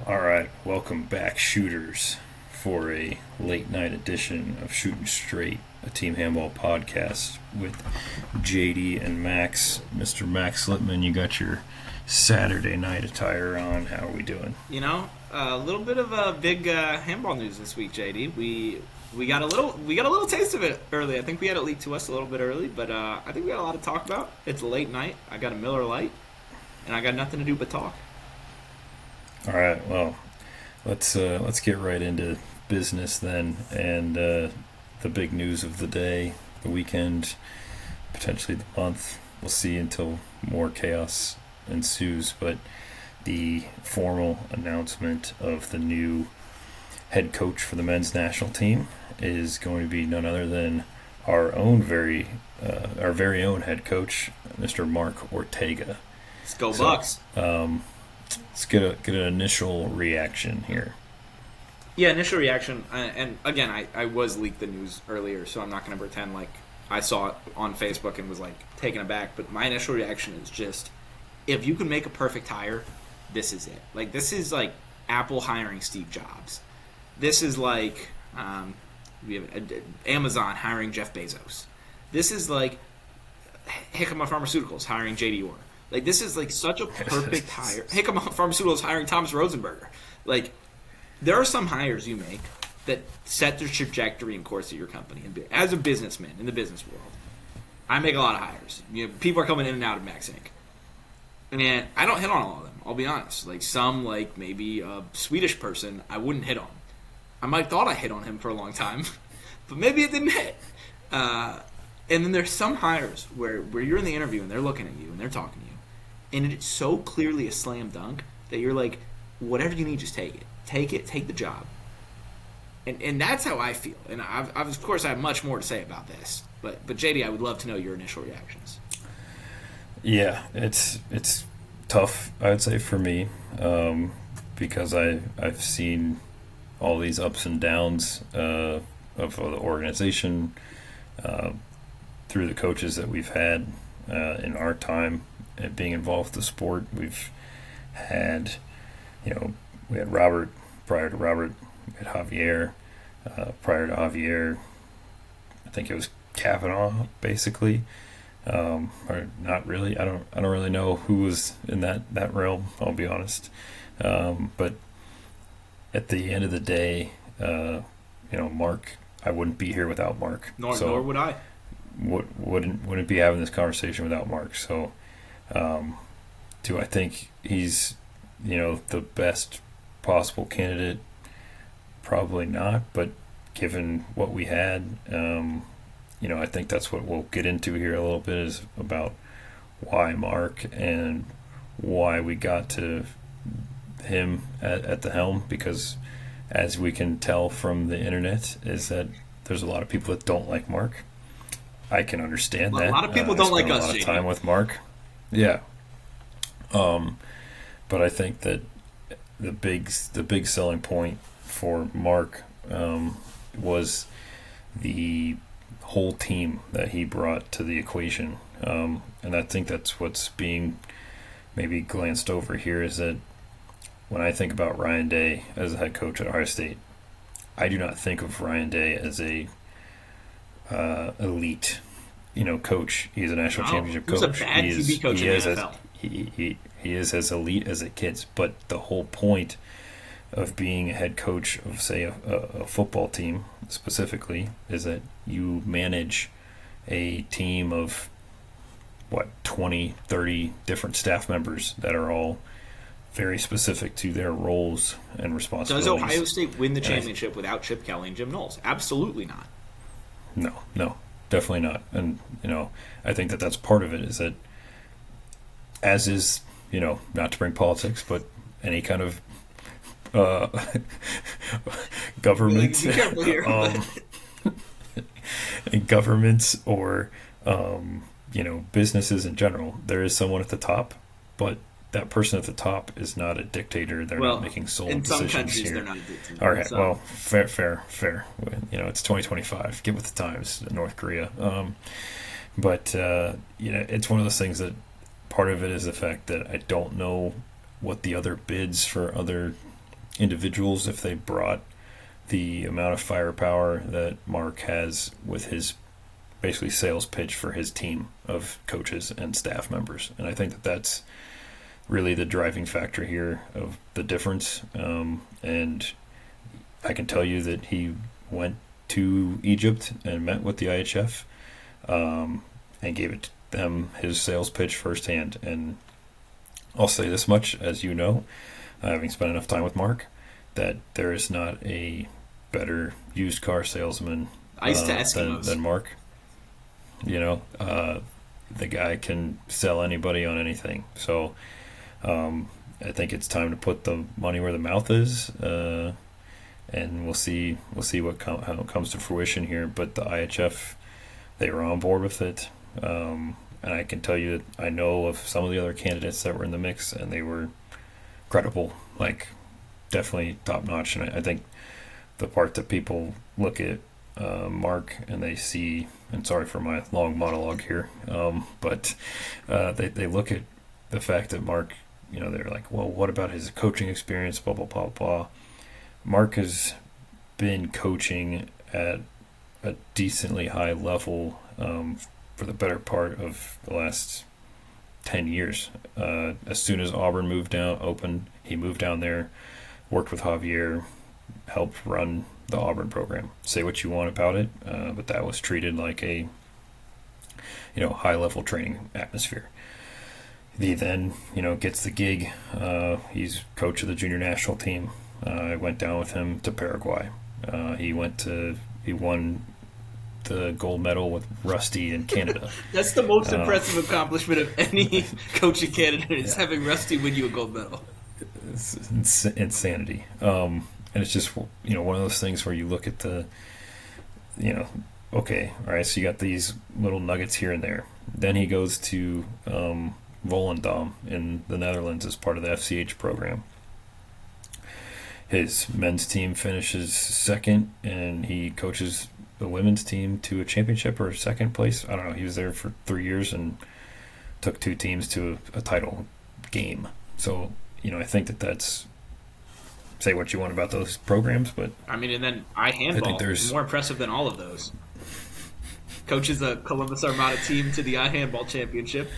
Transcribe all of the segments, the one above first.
All right, welcome back, shooters, for a late night edition of Shootin' Straight, a team handball podcast with JD and Max. Mr. Max Littman, you got your Saturday night attire on. How are we doing? A little bit of a big handball news this week, JD. We got a little taste of it early. I think we had it leaked to us a little bit early, but I think we got a lot to talk about. It's a late night. I got a Miller Lite, and I got nothing to do but talk. All right, well, let's get right into business then, and the big news of the day, the weekend, potentially the month. We'll see until more chaos ensues, but the formal announcement of the new head coach for the men's national team is going to be none other than our very own head coach, Mr. Mark Ortega. Let's go Bucks. Let's get an initial reaction here. Yeah, initial reaction, and again, I was leaked the news earlier, so I'm not going to pretend like I saw it on Facebook and was like taken aback. But my initial reaction is just, if you can make a perfect hire, this is it. Like, this is like Apple hiring Steve Jobs. This is like we have Amazon hiring Jeff Bezos. This is like Hikma Pharmaceuticals hiring JD Orr. Like, this is like such a perfect hire. Hikma Pharmaceuticals hiring Thomas Rosenberger. Like, there are some hires you make that set the trajectory and course of your company. And as a businessman in the business world, I make a lot of hires. People are coming in and out of Max Inc. And I don't hit on all of them, I'll be honest. Like, some, like maybe a Swedish person, I wouldn't hit on. I might thought I hit on him for a long time, but maybe it didn't hit. And then there's some hires where you're in the interview and they're looking at you and they're talking to you, and it's so clearly a slam dunk that you're like, whatever you need, just take it. Take the job. And that's how I feel. And I've of course, I have much more to say about this. But JD, I would love to know your initial reactions. Yeah, it's tough, I would say, for me, because I've seen all these ups and downs of the organization through the coaches that we've had in our time at being involved with the sport. We've had, we had Robert prior to Robert, we had Javier prior to Javier. I think it was Kavanaugh, basically. Or not really. I don't really know who was in that realm, I'll be honest. But at the end of the day, Mark, I wouldn't be here without Mark. Nor would I. Wouldn't be having this conversation without Mark. So, do I think he's, the best possible candidate? Probably not. But given what we had, I think that's what we'll get into here a little bit, is about why Mark and why we got to him at the helm, because as we can tell from the internet is that there's a lot of people that don't like Mark. I can understand that. A lot of people don't like us. A lot of time with Mark. Yeah. But I think that the big selling point for Mark was the whole team that he brought to the equation. And I think that's what's being maybe glanced over here, is that when I think about Ryan Day as a head coach at Ohio State, I do not think of Ryan Day as a elite, coach. He's a national championship coach. He's a bad QB coach in the NFL. He is as elite as it gets. But the whole point of being a head coach of, say, a football team specifically, is that you manage a team of 20, 30 different staff members that are all very specific to their roles and responsibilities. Does Ohio State win the championship without Chip Kelly and Jim Knowles? Absolutely not. No, definitely not. And, I think that that's part of it, is that, as is, not to bring politics, but any kind of government, be careful here. governments or, businesses in general, there is someone at the top, but that person at the top is not a dictator. They're not making sole decisions here. In some countries, they're not a dictator. All right, so. Well, fair. It's 2025. Get with the times, North Korea. But it's one of those things that part of it is the fact that I don't know what the other bids for other individuals if they brought the amount of firepower that Mark has with his basically sales pitch for his team of coaches and staff members. And I think that that's really the driving factor here of the difference. And I can tell you that he went to Egypt and met with the IHF, and gave it them his sales pitch firsthand. And I'll say this much, as you know, having spent enough time with Mark, that there is not a better used car salesman than Mark. The guy can sell anybody on anything. So I think it's time to put the money where the mouth is, and we'll see how it comes to fruition here. But the IHF, they were on board with it, and I can tell you that I know of some of the other candidates that were in the mix, and they were credible, like definitely top notch. And I think the part that people look at Mark and they see, and sorry for my long monologue here, but they look at the fact that Mark, they're like, well, what about his coaching experience, blah, blah, blah, blah. Mark has been coaching at a decently high level for the better part of the last 10 years. As soon as Auburn opened, he moved down there, worked with Javier, helped run the Auburn program. Say what you want about it, but that was treated like a high-level training atmosphere. He then, gets the gig. He's coach of the junior national team. I went down with him to Paraguay. He won the gold medal with Rusty in Canada. That's the most impressive accomplishment of any coaching candidate is having Rusty win you a gold medal. It's insanity. And it's just, one of those things where you look at the, okay, all right, so you got these little nuggets here and there. Then he goes to Volendam in the Netherlands as part of the FCH program. His men's team finishes second, and he coaches the women's team to a championship or second place. I don't know. He was there for 3 years and took 2 teams to a title game. So, I think that's, say what you want about those programs, but and then Handball is more impressive than all of those. Coaches a Columbus Armada team to the Handball championship.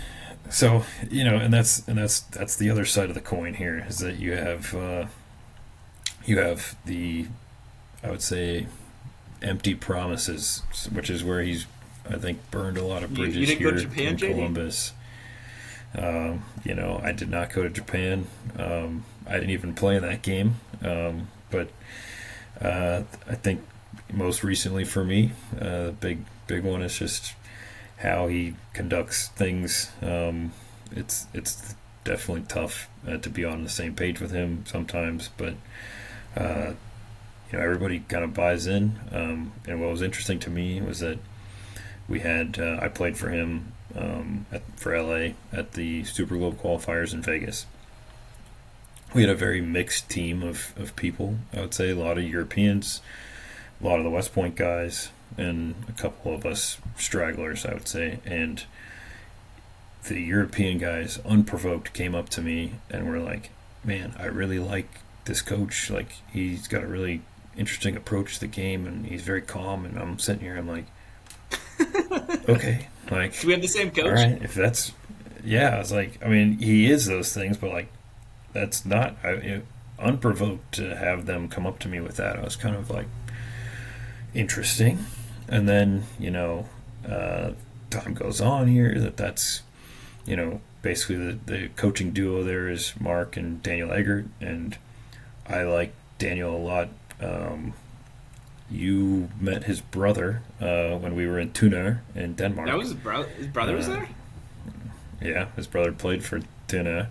So, and that's the other side of the coin here, is that you have the, I would say, empty promises, which is where he's, I think, burned a lot of bridges you didn't here go to Japan, in JD? Columbus. I did not go to Japan. I didn't even play in that game. But I think most recently for me, the big one is just how he conducts things. It's definitely tough to be on the same page with him sometimes, but everybody kind of buys in. And what was interesting to me was that we had I played for him for LA at the Super Globe qualifiers in Vegas. We had a very mixed team of people. I would say a lot of Europeans, a lot of the West Point guys, and a couple of us stragglers, I would say. And the European guys, unprovoked, came up to me and were like, man, I really like this coach. Like, he's got a really interesting approach to the game, and he's very calm. And I'm sitting here, I'm like, okay. Like, do we have the same coach? All right, if that's, I was like, he is those things, but like, that's not unprovoked to have them come up to me with that. I was kind of like, interesting. And then time goes on here that's basically the coaching duo there is Mark and Daniel Eggert, and I like Daniel a lot. You met his brother when we were in Tuna in Denmark. That was his brother. His brother was there. Yeah, his brother played for Tuna.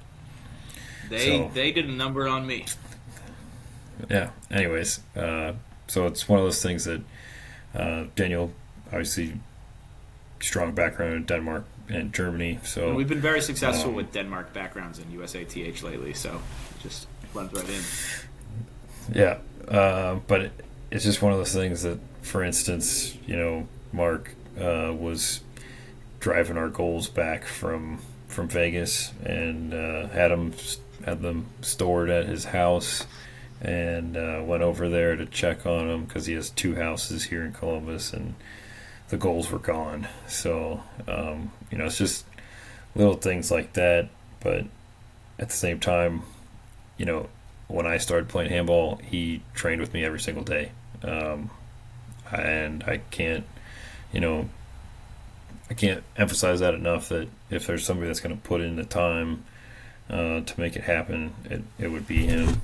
They did a number on me. Yeah. Anyways, so it's one of those things that Daniel, obviously, strong background in Denmark and Germany. So and we've been very successful with Denmark backgrounds in USATH lately. So it just runs right in. Yeah, but it's just one of those things that, for instance, Mark was driving our goals back from Vegas and had them stored at his house and went over there to check on him because he has two houses here in Columbus, and the goals were gone. So it's just little things like that. But at the same time, when I started playing handball, he trained with me every single day, and you know, I can't emphasize that enough. That if there's somebody that's going to put in the time to make it happen, it would be him.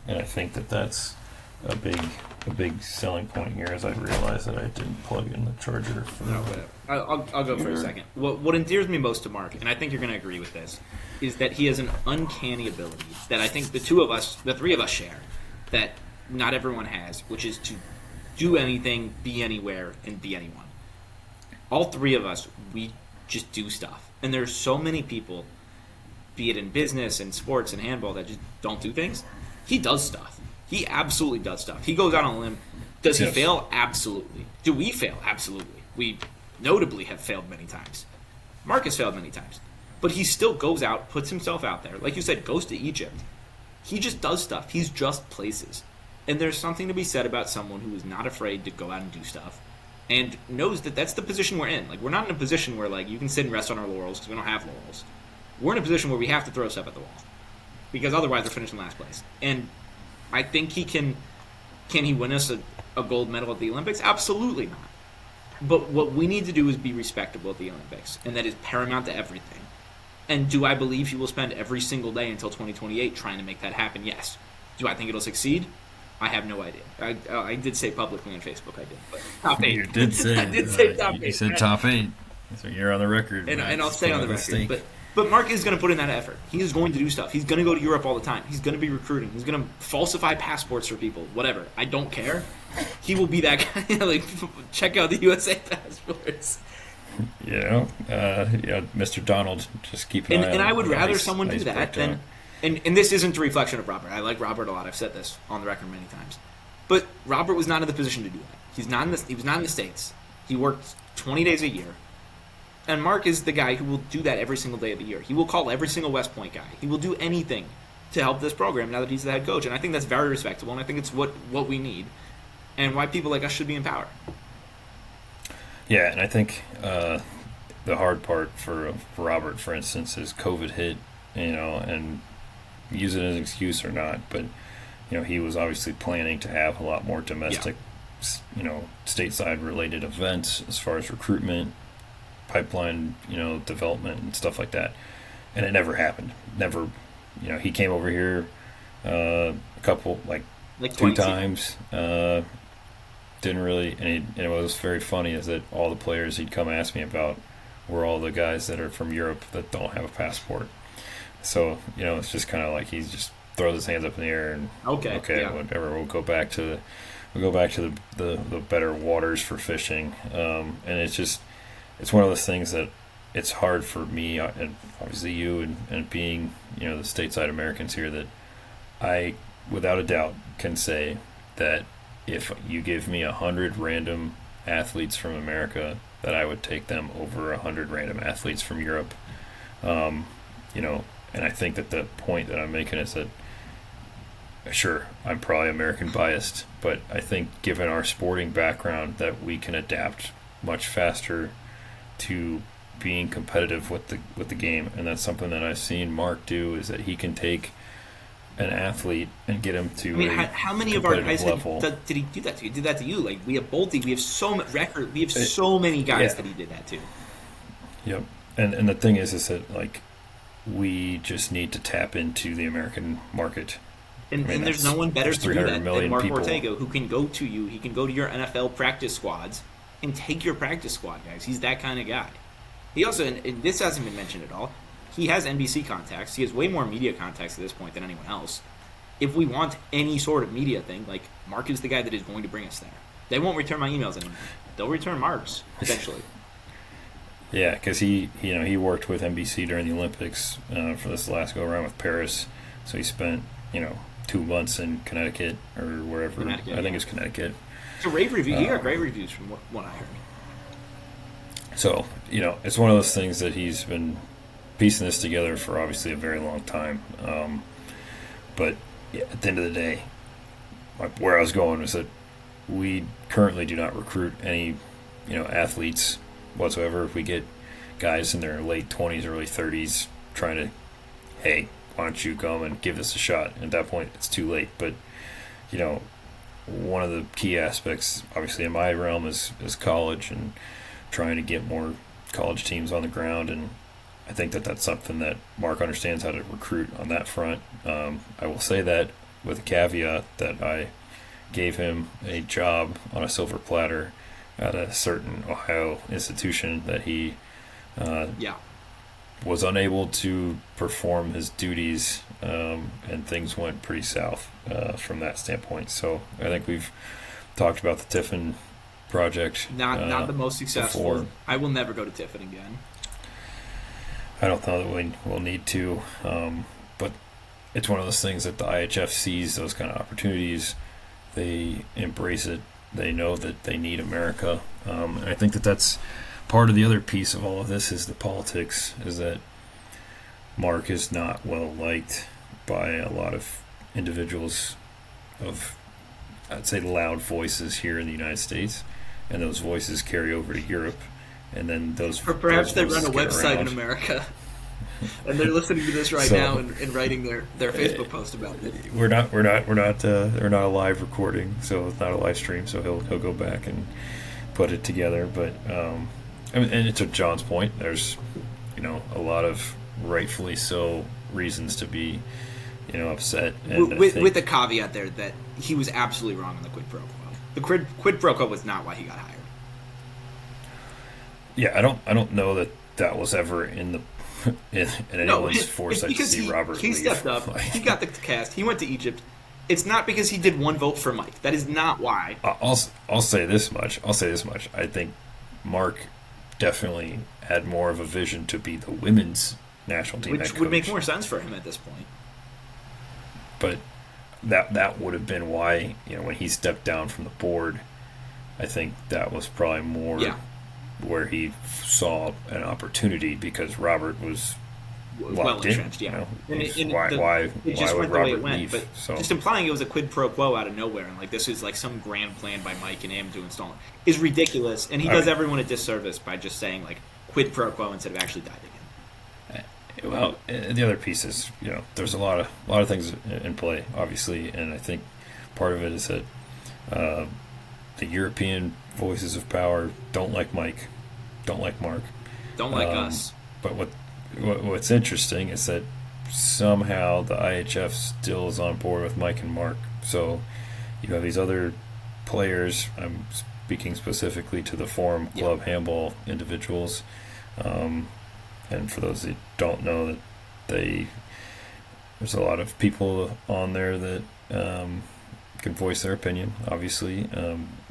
And I think that's a big selling point here. As I realize that I didn't plug in the charger for No, but I'll go for a second. What endears me most to Mark, and I think you're going to agree with this, is that he has an uncanny ability that I think the three of us share, that not everyone has, which is to do anything, be anywhere, and be anyone. All three of us, we just do stuff. And there's so many people, be it in business and sports and handball, that just don't do things. He does stuff. He absolutely does stuff. He goes out on a limb. Does he fail? Absolutely. Do we fail? Absolutely. We notably have failed many times. Mark has failed many times. But he still goes out, puts himself out there. Like you said, goes to Egypt. He just does stuff. He's just places. And there's something to be said about someone who is not afraid to go out and do stuff and knows that that's the position we're in. Like, we're not in a position where, like, you can sit and rest on our laurels because we don't have laurels. We're in a position where we have to throw stuff at the wall because otherwise we're finishing last place. And I think he can he win us a gold medal at the Olympics? Absolutely not. But what we need to do is be respectable at the Olympics, and that is paramount to everything. And do I believe he will spend every single day until 2028 trying to make that happen? Yes. Do I think it'll succeed? I have no idea. I did say publicly on Facebook I did, but top 8. You did say. I did say top 8. You said top 8. So you're on the record. And I'll stay on the record. But Mark is going to put in that effort. He is going to do stuff. He's going to go to Europe all the time. He's going to be recruiting. He's going to falsify passports for people. Whatever. I don't care. He will be that guy. Like, check out the USATH passports. Mr. Donald, just keep an eye on. And I would rather someone do that than. And this isn't a reflection of Robert. I like Robert a lot. I've said this on the record many times. But Robert was not in the position to do that. He was not in the States. He worked 20 days a year. And Mark is the guy who will do that every single day of the year. He will call every single West Point guy. He will do anything to help this program now that he's the head coach. And I think that's very respectable, and I think it's what we need and why people like us should be empowered. Yeah, and I think the hard part for Robert, for instance, is COVID hit, and use it as an excuse or not, but he was obviously planning to have a lot more domestic, stateside related events as far as recruitment, pipeline, development and stuff like that, and it never happened. Never, he came over here a couple, like 2 times. Didn't really, and what was very funny is that all the players he'd come ask me about were all the guys that are from Europe that don't have a passport. So it's just kind of like he just throws his hands up in the air and whatever. We'll go back to the better waters for fishing, and it's one of those things that it's hard for me and obviously you and being the stateside Americans here, that I without a doubt can say that if you give me 100 random athletes from America, that I would take them over 100 random athletes from Europe. And I think that the point that I'm making is that, sure, I'm probably American biased, but I think given our sporting background that we can adapt much faster to being competitive with the game. And that's something that I've seen Mark do, is that he can take an athlete and get him to how many of our guys did he do that to? He did that to you. Like, we have Bolte, we have so many guys that he did that to. Yep. And the thing is that, like, we just need to tap into the American market. And there's no one better to do that than Mark people. Ortega, who can go to you. He can go to your NFL practice squads and take your practice squad guys. He's that kind of guy. He also, and this hasn't been mentioned at all, he has NBC contacts. He has way more media contacts at this point than anyone else. If we want any sort of media thing, like, Mark is the guy that is going to bring us there. They won't return my emails anymore. They'll return Mark's, potentially. Yeah, because he worked with NBC during the Olympics for this last go-around with Paris. So he spent, 2 months in Connecticut or wherever. I think it's Connecticut. It's a rave review. He got great reviews from what I heard. So, it's one of those things that he's been piecing this together for obviously a very long time. But, yeah, at the end of the day, where I was going was that we currently do not recruit any, athletes whatsoever. If we get guys in their late 20s, early 30s trying to, hey, why don't you come and give this a shot? At that point, it's too late. But, you know, one of the key aspects, obviously, in my realm is college and trying to get more college teams on the ground. And I think that that's something that Mark understands how to recruit on that front. I will say that with a caveat that I gave him a job on a silver platter at a certain Ohio institution that he Yeah. was unable to perform his duties, and things went pretty south from that standpoint. So I think we've talked about the Tiffin project. Not the most successful. Before. I will never go to Tiffin again. I don't know that we will need to, but it's one of those things that the IHF sees those kind of opportunities. They embrace it. They know that they need America. And I think that that's part of the other piece of all of this is the politics, is that Mark is not well liked by a lot of individuals of, I'd say, loud voices here in the United States, and those voices carry over to Europe, and then those. Or perhaps those they run a voices get website in around. America, and they're listening to this right So- now and writing their Facebook post about it. We're not they're not a live recording, so it's not a live stream. So he'll go back and put it together. But I mean, and to John's point, there's a lot of rightfully so reasons to be upset. And I With think, the caveat there that he was absolutely wrong on the quid pro quo. The quid pro quo was not why he got hired. yeah, I don't know that was ever in the in anyone's foresight to because see Robert he leave. stepped up. Like, He got the cast. He went to Egypt. It's not because he did one vote for Mike. That is not why. I'll say this much. I think Mark definitely had more of a vision to be the women's national team Which head would make coach. more sense for him at this point. But that would have been why when he stepped down from the board, I think that was probably more Yeah. where he saw an opportunity because Robert was Well locked in. entrenched, yeah. And Why it just would went the way Robert it went. leave? But So just implying it was a quid pro quo out of nowhere and like this is like some grand plan by Mike and him to install him is ridiculous. And he does everyone a disservice by just saying like quid pro quo instead of actually diving in. well, the other piece is there's a lot of things in play, obviously, and I think part of it is that the European voices of power don't like Mike, don't like Mark. Don't like us. But what's interesting is that somehow the IHF still is on board with Mike and Mark. So you have these other players. I'm speaking specifically to the Forum Club Handball individuals. And for those that don't know, that there's a lot of people on there that can voice their opinion. Obviously,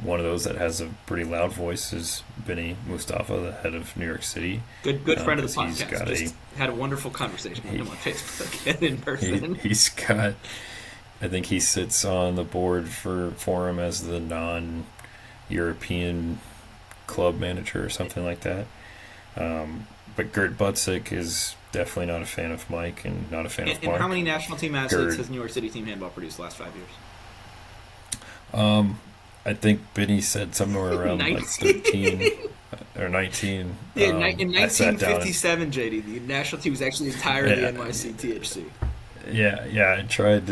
one of those that has a pretty loud voice is Benny Mustafa, the head of New York City. Good friend of the 'cause he's podcast. got Just had a wonderful conversation with him on Facebook and in person. He's got, I think he sits on the board for Forum as the non-European club manager or something like that. But Gert Butzik is definitely not a fan of Mike and not a fan of And Mark. how many national team athletes Gerd. has New York City Team Handball produced the last 5 years? I think Benny said somewhere around like 19. 13 or 19. Yeah, I in sat down and- 1957, JD, the national team was actually entirely Yeah. NYC THC. Yeah. I tried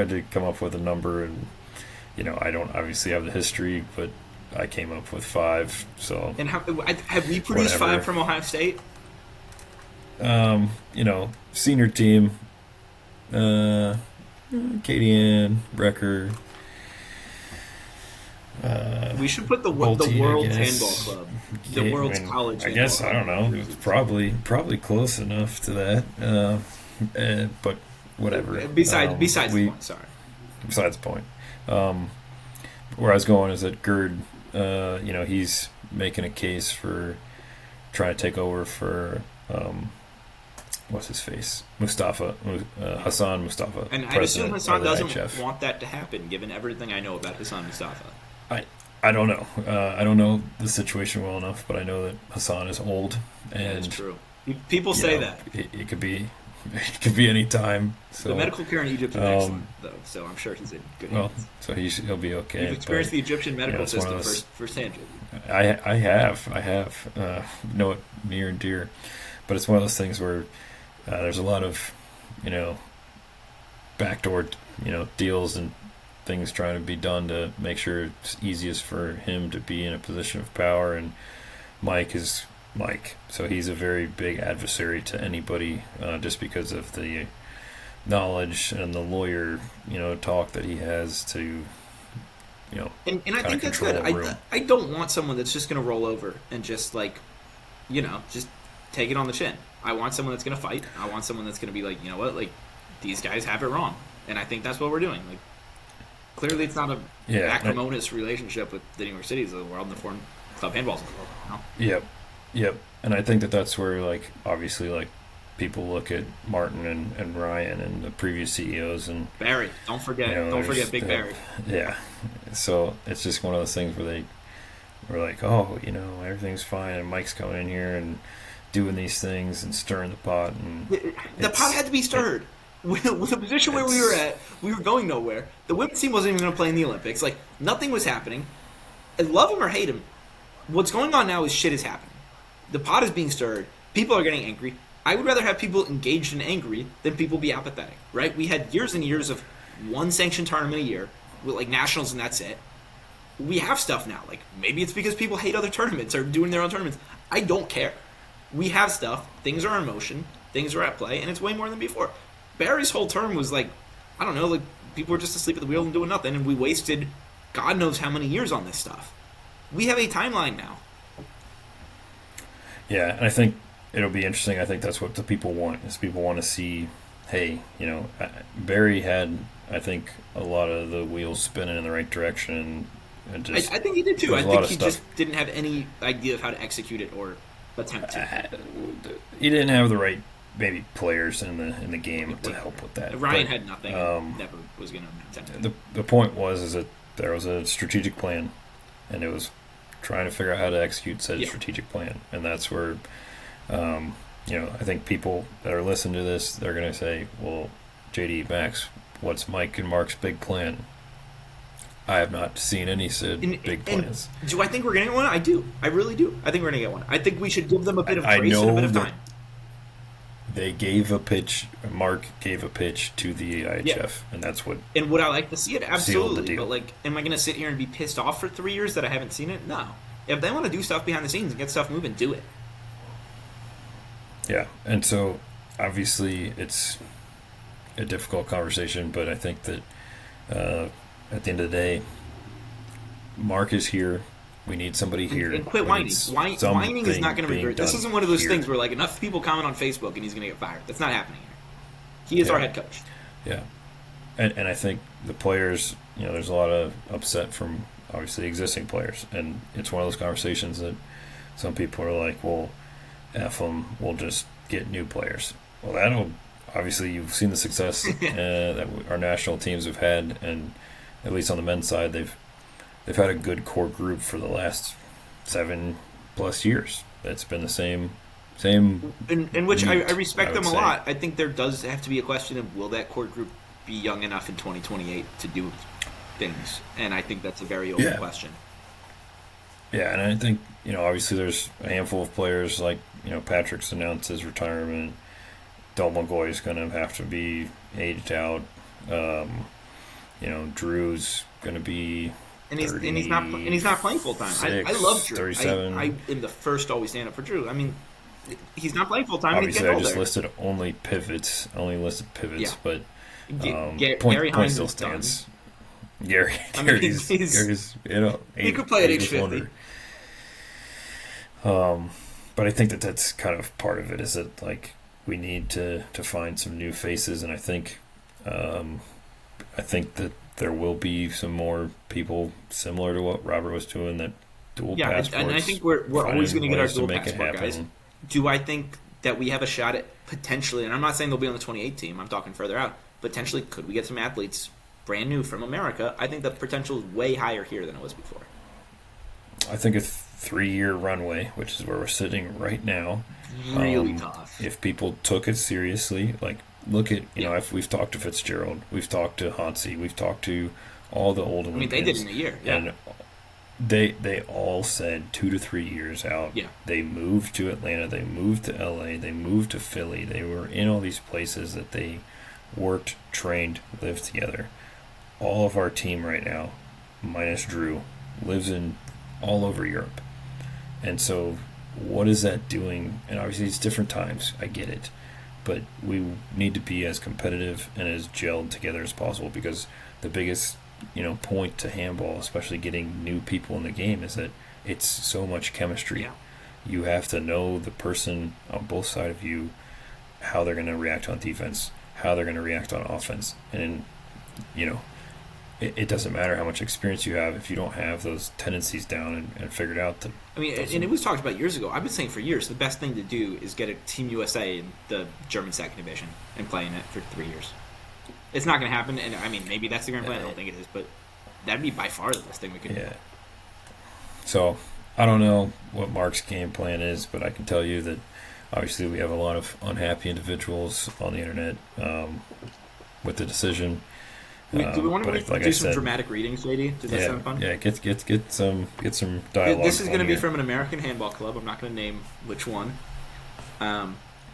to come up with a number, and I don't obviously have the history, but I came up with 5. So And have we produced Whatever. 5 from Ohio State? senior team, Katie Ann, Brecker. We should put the Bolte, I World's guess. Handball Club, the World's College. I guess I Handball don't Club. know. It's probably close enough to that. But whatever. Besides the point, sorry. Besides the point. Where I was going is that Gerd, he's making a case for trying to take over for what's his face, Hassan Mustafa. And I assume president Hassan of the doesn't IHF. want that to happen, given everything I know about Hassan Mustafa. I don't know. I don't know the situation well enough, but I know that Hassan is old, and That's true. People say that. it could be it could be any time. The So, medical care in Egypt is excellent, though, so I'm sure he's in good well, hands. so he'll be okay. You've experienced But the Egyptian medical it's one of system those. firsthand, JD. I have know it near and dear, but it's one of those things where there's a lot of you know backdoor deals and things trying to be done to make sure it's easiest for him to be in a position of power. And Mike is Mike, so he's a very big adversary to anybody just because of the knowledge and the lawyer talk that he has to And I kind of think that's control good. a room. I don't want someone that's just going to roll over and just like, just take it on the chin. I want someone that's going to fight. I want someone that's going to be like, you know what, like these guys have it wrong, and I think that's what we're doing. Like, clearly, it's not a Yeah, acrimonious relationship with the New York Cities of the world and the foreign club handballs of the world. Yep, yep. And I think that that's where, like, obviously, like, people look at Martin and Ryan and the previous CEOs, and Barry, don't forget, don't forget Big Barry. Yeah. So it's just one of those things where they were like, oh, everything's fine, and Mike's coming in here and doing these things and stirring the pot, and The pot had to be stirred. With the position where we were at, we were going nowhere. The women's team wasn't even going to play in the Olympics. Like, nothing was happening. I love him or hate him. What's going on now is shit is happening. The pot is being stirred. People are getting angry. I would rather have people engaged and angry than people be apathetic, right? We had years and years of one sanctioned tournament a year with, like, nationals, and that's it. We have stuff now. Like, maybe it's because people hate other tournaments or doing their own tournaments. I don't care. We have stuff. Things are in motion. Things are at play, and it's way more than before. Barry's whole term was like, I don't know, like people were just asleep at the wheel and doing nothing, and we wasted God knows how many years on this stuff. We have a timeline now. yeah, and I think it'll be interesting. I think that's what the people want. Is people want to see, hey, Barry had, I think, a lot of the wheels spinning in the right direction, and just I think he did too. there I was a lot think of he stuff. just didn't have any idea of how to execute it or attempt to. He didn't have the right maybe players in the game to help with that. Ryan But, had nothing. Never was going to attempt it. the point was is that there was a strategic plan, and it was trying to figure out how to execute said strategic plan, and that's where I think people that are listening to this, they're going to say, well, JD, Max, what's Mike and Mark's big plan? I have not seen any said big plans. Do I think we're going to get one? I do. I really do. I think we're going to get one. I think we should give them a bit of I grace and a know bit of that time. They gave a pitch. Mark gave a pitch to the IHF, and that's what. And would I like to see it? Sealed Absolutely. the deal. But, like, am I going to sit here and be pissed off for 3 years that I haven't seen it? No. If they want to do stuff behind the scenes and get stuff moving, do it. Yeah, and so obviously it's a difficult conversation, but I think that at the end of the day, Mark is here. We need somebody here. And quit We whining. need Whining is something not going to be being great. This done isn't one of those here. things where, like, enough people comment on Facebook and he's going to get fired. That's not happening here. He is our head coach. Yeah, and I think the players, there's a lot of upset from obviously existing players, and it's one of those conversations that some people are like, well, F them, we'll just get new players. Well, that'll obviously you've seen the success that our national teams have had, and at least on the men's side, they've had a good core group for the last 7+ years. That's been the same. In which I respect them a say. lot. I think there does have to be a question of will that core group be young enough in 2028 to do things, and I think that's a very open question. Yeah, and I think obviously there's a handful of players like Patrick's announced his retirement. Del Mongoy's going to have to be aged out. Drew's going to be. And he's not playing full time. I love Drew. 37. I am the first to always stand up for Drew. I mean, he's not playing full time. Obviously, I just older. listed only pivots, but Gary point Hines still is done. stands. Gary's he could play at age 50. But I think that's kind of part of it is that like we need to find some new faces, and I think that there will be some more people similar to what Robert was doing that dual passports. And I think we're always going to get our dual make it passport guys. happen. Do I think that we have a shot at potentially, and I'm not saying they'll be on the 28 team, I'm talking further out, potentially could we get some athletes brand new from America? I think the potential is way higher here than it was before. I think a 3-year runway, which is where we're sitting right now. Really tough. If people took it seriously, like look at Yeah. if we've talked to Fitzgerald, we've talked to Hansi, we've talked to all the old I mean, they did Olympians, in a year. Yeah. and they all said 2 to 3 years out. Yeah. They moved to Atlanta, they moved to LA, they moved to Philly. They were in all these places that they worked, trained, lived together. All of our team right now, minus Drew, lives in all over Europe. And so, what is that doing? And obviously, it's different times. I get it. But we need to be as competitive and as gelled together as possible because the biggest, point to handball, especially getting new people in the game, is that it's so much chemistry. Yeah. You have to know the person on both sides of you, how they're going to react on defense, how they're going to react on offense. And, it doesn't matter how much experience you have if you don't have those tendencies down and figured out. That I mean, and it was talked about years ago. I've been saying for years the best thing to do is get a Team USA in the German second division and play in it for 3 years. It's not going to happen, and I mean, maybe that's the grand plan. I don't think it is, but that'd be by far the best thing we could do. Yeah. So, I don't know what Mark's game plan is, but I can tell you that obviously we have a lot of unhappy individuals on the internet with the decision. Do we want to like do I some said, dramatic readings, JD? Does that sound fun? Yeah, get some dialogue. This is going to be here. from an American handball club. I'm not going to name which one.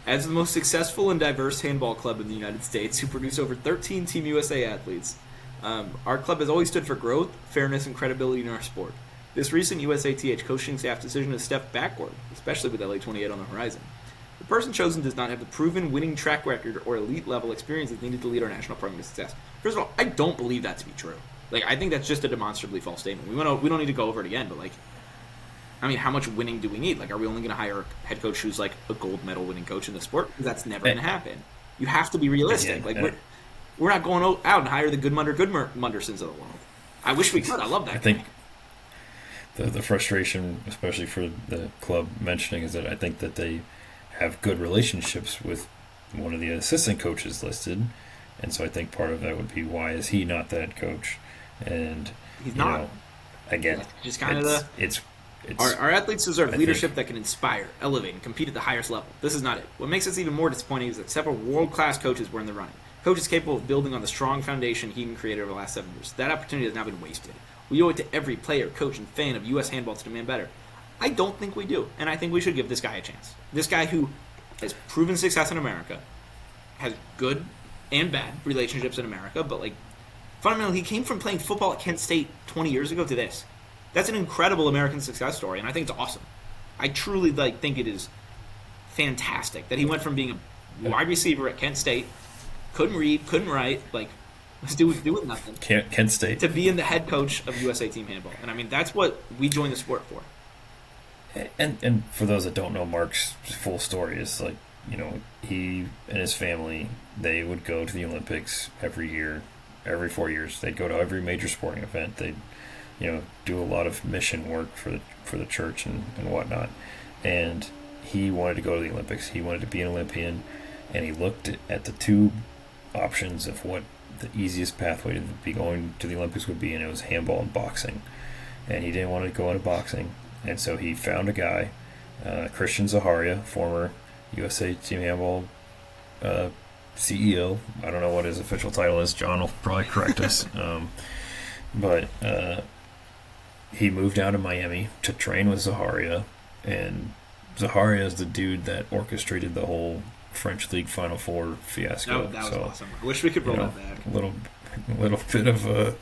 As the most successful and diverse handball club in the United States, who produce over 13 Team USA athletes, our club has always stood for growth, fairness, and credibility in our sport. This recent USATH coaching staff decision has stepped backward, especially with LA 28 on the horizon. The person chosen does not have the proven winning track record or elite level experience that's needed to lead our national program to success. First of all, I don't believe that to be true. Like, I think that's just a demonstrably false statement. We don't need to go over it again, but like, I mean, how much winning do we need? Like, are we only going to hire a head coach who's like a gold medal winning coach in the sport? Because that's never going to happen. You have to be realistic. We're not going out and hire the Goodmundersons of the world. I wish we could. I love that. I think the frustration, especially for the club mentioning, is that I think that they have good relationships with one of the assistant coaches listed, and so I think part of that would be why is he not the head coach? And he's not. Again, just kind of our athletes deserve leadership that can inspire, elevate, and compete at the highest level. This is not it. What makes us even more disappointing is that several world-class coaches were in the running. Coaches capable of building on the strong foundation Heaton created over the last 7 years. That opportunity has now been wasted. We owe it to every player, coach, and fan of U.S. handball to demand better. I don't think we do, and I think we should give this guy a chance. This guy who has proven success in America, has good and bad relationships in America, but like fundamentally, he came from playing football at Kent State 20 years ago to this. That's an incredible American success story, and I think it's awesome. I truly think it is fantastic that he went from being a wide receiver at Kent State, couldn't read, couldn't write, was doing nothing. Kent State. To being the head coach of USA Team Handball. And I mean, that's what we joined the sport for. And for those that don't know Mark's full story, is like, he and his family, they would go to the Olympics every year, every 4 years. They'd go to every major sporting event. They'd, do a lot of mission work for the church and whatnot. And he wanted to go to the Olympics. He wanted to be an Olympian, and he looked at the two options of what the easiest pathway to be going to the Olympics would be, and it was handball and boxing. And he didn't want to go into boxing. And so he found a guy, Christian Zaharia, former USA Team Handball CEO. I don't know what his official title is. John will probably correct us. But he moved down to Miami to train with Zaharia. And Zaharia is the dude that orchestrated the whole French League Final Four fiasco. That was awesome. I wish we could roll that back. A little bit of a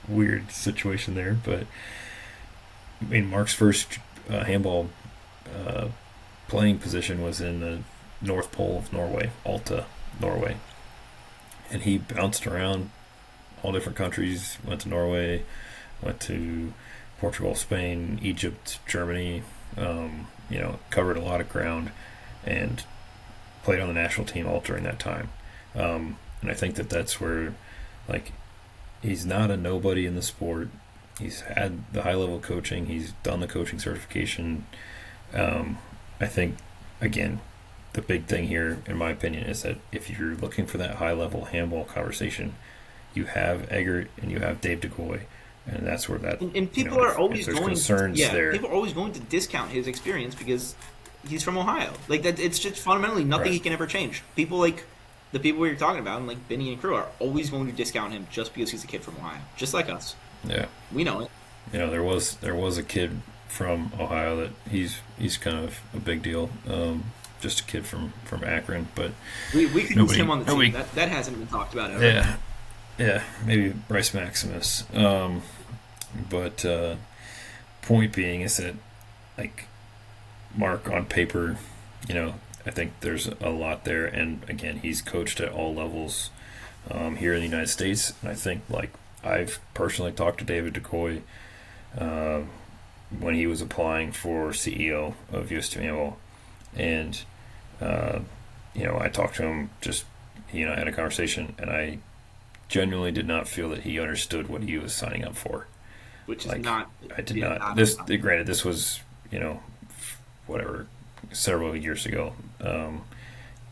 weird situation there, but I mean, Mark's first handball playing position was in the North Pole of Norway, Alta, Norway, and he bounced around all different countries. Went to Norway, went to Portugal, Spain, Egypt, Germany. Covered a lot of ground, and played on the national team all during that time. And I think that's where, he's not a nobody in the sport. He's had the high-level coaching. He's done the coaching certification. I think, again, the big thing here, in my opinion, is that if you're looking for that high-level handball conversation, you have Eggert and you have Dave DeGoy. and that's where that And people are if always there's going, concerns there, people are always going to discount his experience because he's from Ohio. Like that, it's just fundamentally nothing he right? can ever change. People like the people we were talking about, and like Benny and crew, are always going to discount him just because he's a kid from Ohio, just like us. Yeah, We know it. there was a kid from Ohio that he's kind of a big deal. Just a kid from Akron, but We could use nobody him on the nobody team. That hasn't been talked about ever. yeah. Yeah, maybe Bryce Maximus. But point being is that, like, Mark on paper, I think there's a lot there. And again, he's coached at all levels here in the United States. And I think, like, I've personally talked to David DeCoy uh, when he was applying for CEO of USATH Handball. And, uh, I talked to him just, he and I had a conversation, and I genuinely did not feel that he understood what he was signing up for. Which is Like, not. I did Yeah, not. Granted, this was, whatever, several years ago. And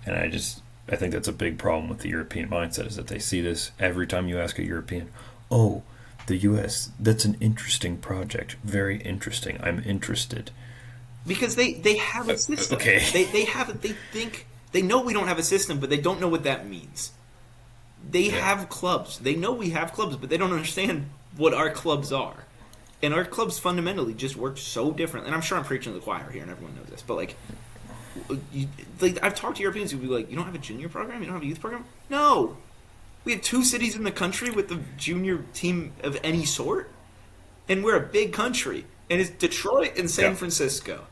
I think that's a big problem with the European mindset, is that they see this every time you ask a European, oh, the U.S., that's an interesting project. Very interesting. I'm interested. because they have a system. Okay. They know we don't have a system, but they don't know what that means. They Yeah. have clubs. They know we have clubs, but they don't understand what our clubs are. And our clubs fundamentally just work so different. And I'm sure I'm preaching to the choir here, and everyone knows this. But I've talked to Europeans who be like, "You don't have a junior program? You don't have a youth program?" No, we have 2 cities in the country with a junior team of any sort, and we're a big country. And it's Detroit and San Yeah. Francisco.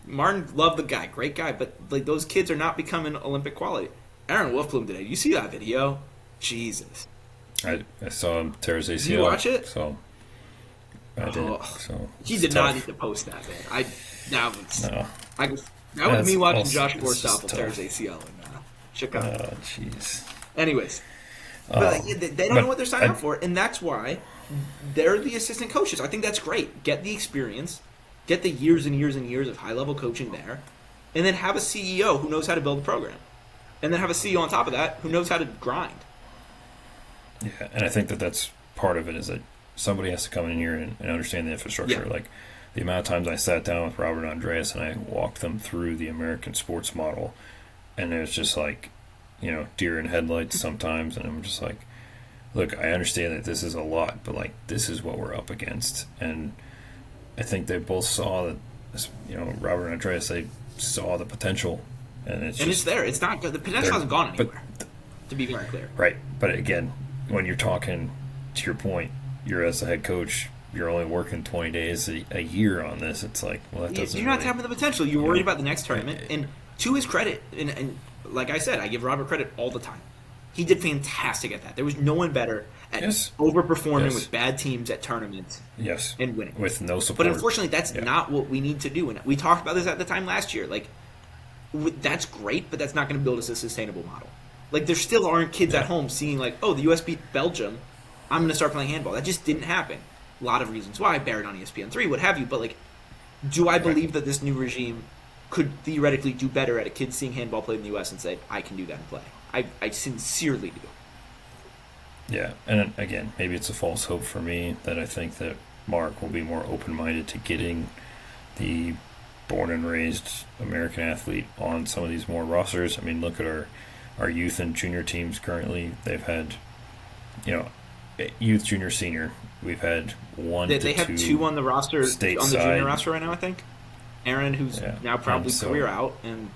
Martin, love the guy, great guy, but like those kids are not becoming Olympic quality. Aaron Wolfblum today, you see that video? Jesus. I saw him tear his ACL. Did you watch it? So I did. Oh, So he it's did not tough. need to post that, man. That was No. I was that was That's me watching also- Josh it's just Forstoppel tear his tough. ACL in Chicago. Oh, jeez. Anyways, but they don't but know what they're signing I- up for, and that's why they're the assistant coaches. I think that's great. Get the experience, get the years and years and years of high level coaching there, and then have a CEO who knows how to build a program, and then have a CEO on top of that who knows how to grind. Yeah, and I think that's part of it, is that somebody has to come in here and understand the infrastructure. Yeah. Like, the amount of times I sat down with Robert and Andreas and I walked them through the American sports model, and it was just like, deer in headlights sometimes, and I'm just like, look, I understand that this is a lot, but, like, this is what we're up against. And I think they both saw that, Robert and Andreas, they saw the potential, and It's there. It's not good. The potential hasn't gone but anywhere. To be very clear. right. But again, when you're talking, to your point, you're as the head coach, you're only working 20 days a year on this. It's like, well, that doesn't. You're not really, tapping the potential. You're worried about the next tournament. And to his credit, and like I said, I give Robert credit all the time. He did fantastic at that. There was no one better at Yes. overperforming Yes. with bad teams at tournaments Yes. and winning. With no support. But unfortunately, that's Yeah. not what we need to do. And we talked about this at the time last year. Like, that's great, but that's not going to build us a sustainable model. Like, there still aren't kids at home seeing, like, oh, the U.S. beat Belgium, I'm going to start playing handball. That just didn't happen. A lot of reasons why, buried on ESPN3, what have you. But, like, do I believe that this new regime could theoretically do better at a kid seeing handball played in the U.S. and say, I can do that and play? I sincerely do. Yeah, and again, maybe it's a false hope for me that I think that Mark will be more open-minded to getting the born and raised American athlete on some of these more rosters. I mean, look at our youth and junior teams currently. They've had, youth, junior, senior. We've had one They to have two two on the roster, on the junior stateside. roster right now, I think. Aaron, who's Yeah, now probably so- career out, and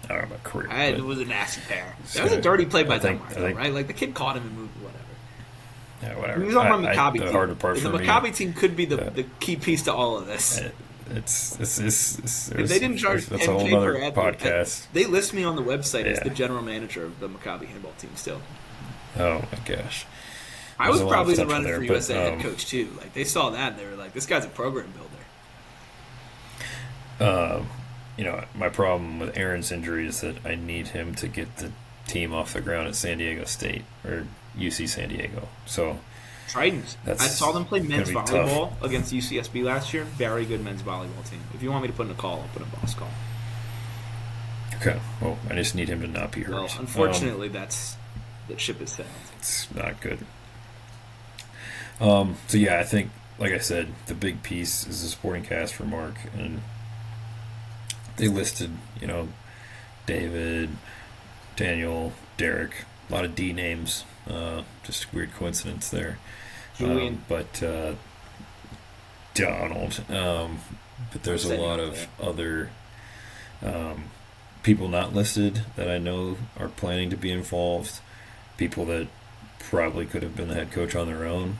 I don't know about career. it but- was a nasty pair. So, That was a dirty play by I think- Denmark, I think- right? Like, the kid caught him and moved, whatever. yeah, whatever. He was on my Maccabi the team. harder part And for the me. Maccabi team could be the key piece to all of this. It's If they didn't charge that's a whole 10K other per athlete, podcast. they list me on the website as Yeah. the general manager of the Maccabi handball team still. Oh my gosh. I There's was a lot of probably the potential runner there, for but, USA head coach too. Like, they saw that and they were like, this guy's a program builder. My problem with Aaron's injury is that I need him to get the team off the ground at San Diego State or UC San Diego. So Trident. I That's saw them play men's gonna be volleyball against UCSB last year. Very good men's volleyball team. If you want me to put in a call, I'll put in a boss call. okay, well, I just need him to not be hurt. Well, unfortunately, that ship has sailed. It's not good. So yeah, I think, like I said, the big piece is the supporting cast for Mark, and they listed, David, Daniel, Derek, a lot of D names. Just a weird coincidence there. Julian. But Donald. But there's a lot of other um, people not listed that I know are planning to be involved. People that probably could have been the head coach on their own,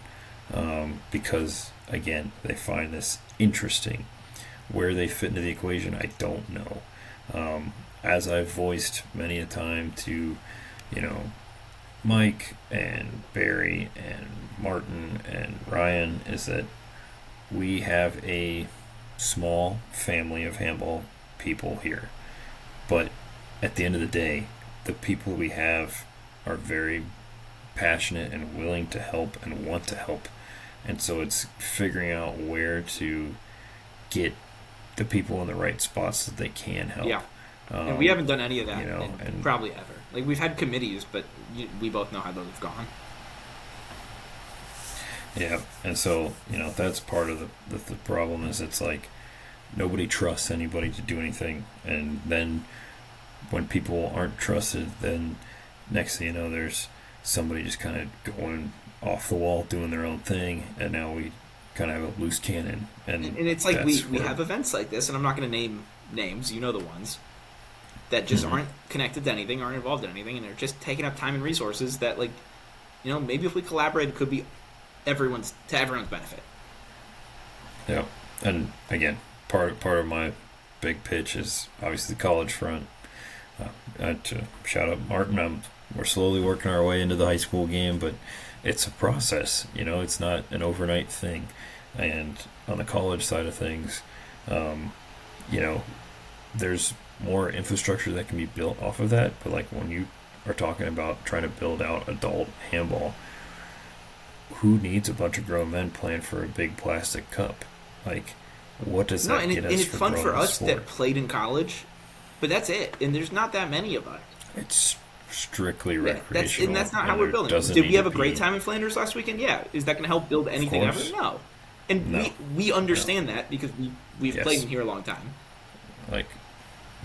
because, again, they find this interesting. Where they fit into the equation, I don't know. As I've voiced many a time to, Mike and Barry and Martin and Ryan, is that we have a small family of handball people here. But at the end of the day, the people we have are very passionate and willing to help and want to help. And so it's figuring out where to get the people in the right spots that they can help. Yeah. And we haven't done any of that, and probably ever. Like, we've had committees, but we both know how those have gone. Yeah, and so that's part of the problem, is it's like nobody trusts anybody to do anything, and then when people aren't trusted, then next thing you know, there's somebody just kind of going off the wall doing their own thing, and now we kind of have a loose cannon. And it's like we have events like this, and I'm not going to name names, you know the ones, that just aren't connected to anything, aren't involved in anything, and they're just taking up time and resources that, like, maybe if we collaborate, it could be everyone's benefit. Yeah, and again, part of my big pitch is obviously the college front. To shout out Martin, we're slowly working our way into the high school game, but it's a process. It's not an overnight thing. And on the college side of things, there's more infrastructure that can be built off of that. But like when you are talking about trying to build out adult handball, who needs a bunch of grown men playing for a big plastic cup? Like, what does that get us? And it's for fun for us sport? That played in college, but that's it. And there's not that many of us. It's strictly recreational. That's not how we're building. Did we have a great time in Flanders last weekend? Yeah. Is that going to help build anything ever? No. And we understand that because we've played in here a long time. Like,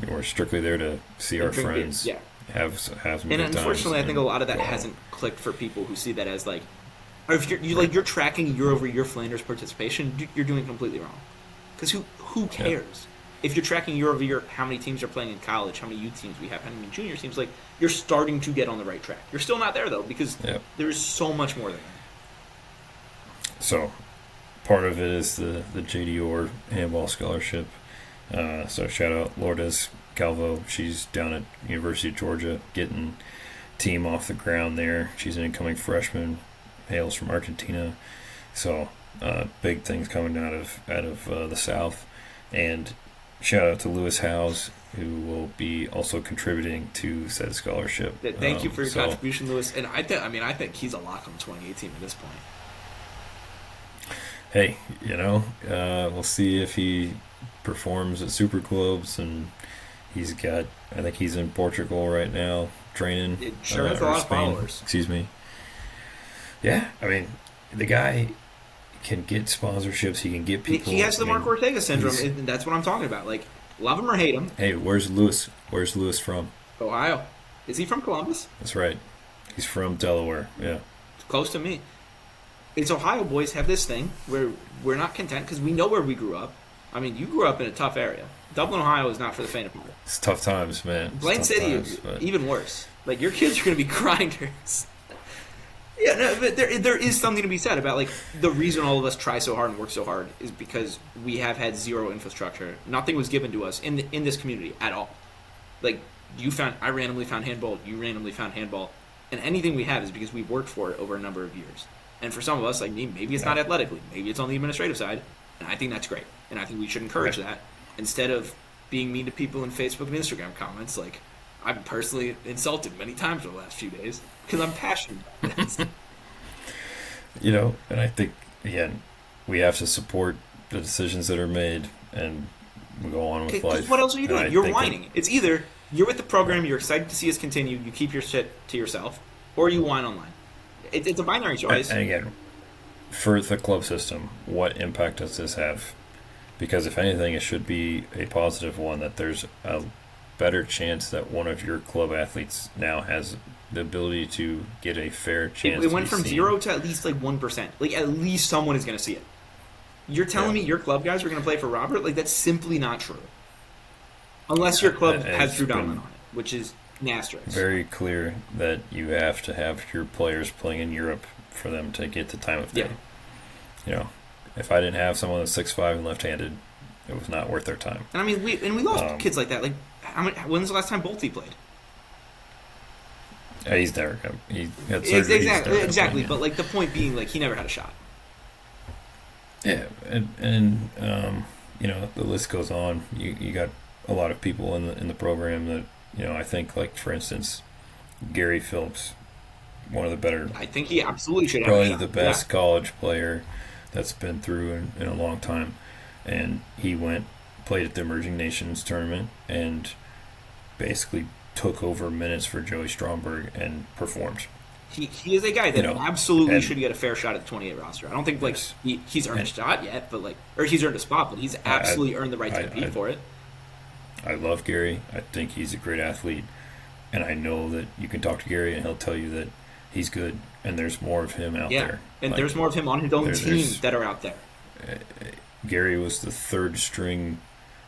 we're strictly there to see our friends. Yeah. Have some and good times. Unfortunately, I think a lot of that hasn't clicked for people who see that as like, or if you're tracking year over year Flanders participation, you're doing completely wrong. Because who cares? Yeah. If you're tracking year over year how many teams are playing in college, how many youth teams we have, how many junior teams, like, you're starting to get on the right track. You're still not there though, because there's so much more there. So part of it is the JD Orr handball scholarship. So shout out Lourdes Calvo. She's down at University of Georgia getting team off the ground there. She's an incoming freshman, hails from Argentina. So big things coming out of the South. And shout out to Lewis Howes, who will be also contributing to said scholarship. Thank you for your contribution, Lewis. And I think he's a lock on the 2018 at this point. Hey, we'll see if he performs at Super Clubs, and I think he's in Portugal right now training. It sure has a lot of followers. Excuse me. Yeah, I mean, the guy can get sponsorships. He can get people. He has the Mark Ortega syndrome, and that's what I'm talking about. Like, love him or hate him. Hey, where's Lewis? Where's Lewis from? Ohio. Is he from Columbus? That's right. He's from Delaware. Yeah. It's close to me. It's Ohio boys have this thing where we're not content because we know where we grew up. I mean, you grew up in a tough area. Dublin, Ohio is not for the faint of heart. It's tough times, man. Blaine City, even worse. Like, your kids are going to be grinders. Yeah, no, but there is something to be said about, like, the reason all of us try so hard and work so hard is because we have had zero infrastructure. Nothing was given to us in this community at all. Like, I randomly found handball, you randomly found handball, and anything we have is because we've worked for it over a number of years. And for some of us, like me, maybe it's not athletically, maybe it's on the administrative side, and I think that's great. And I think we should encourage that instead of being mean to people in Facebook and Instagram comments. Like, I've personally insulted many times over the last few days because I'm passionate about this. And I think, again, we have to support the decisions that are made and we go on with life. What else are you doing? You're whining. It's either you're with the program, you're excited to see us continue, you keep your shit to yourself, or you whine online. It's a binary choice. And again, for the club system, what impact does this have? Because if anything, it should be a positive one, that there's a better chance that one of your club athletes now has the ability to get a fair chance. It went to be from seen. 0 to at least like 1%. Like at least someone is going to see it. You're telling me your club guys are going to play for Robert? Like that's simply not true. Unless your club has Drew Donovan on it, which is an asterisk. Very clear that you have to have your players playing in Europe for them to get the time of day. If I didn't have someone that's 6'5" and left-handed, it was not worth their time. And I mean, we lost kids like that. Like, when's the last time Bolte played? He's never come. He had surgery. Exactly. But like the point being, like he never had a shot. Yeah, and the list goes on. You got a lot of people in the program that I think, like for instance, Gary Phillips, one of the better. I think he absolutely should have probably a shot. The best college player that's been through in a long time, and he played at the Emerging Nations tournament and basically took over minutes for Joey Stromberg and performed. He is a guy that absolutely should get a fair shot at the 28 roster. I don't think he's earned a shot yet, but he's earned a spot, but he's absolutely earned the right to compete for it. I love Gary. I think he's a great athlete, and I know that you can talk to Gary and he'll tell you that he's good, and there's more of him out there. And there's more of him on his own team that are out there. Gary was the third string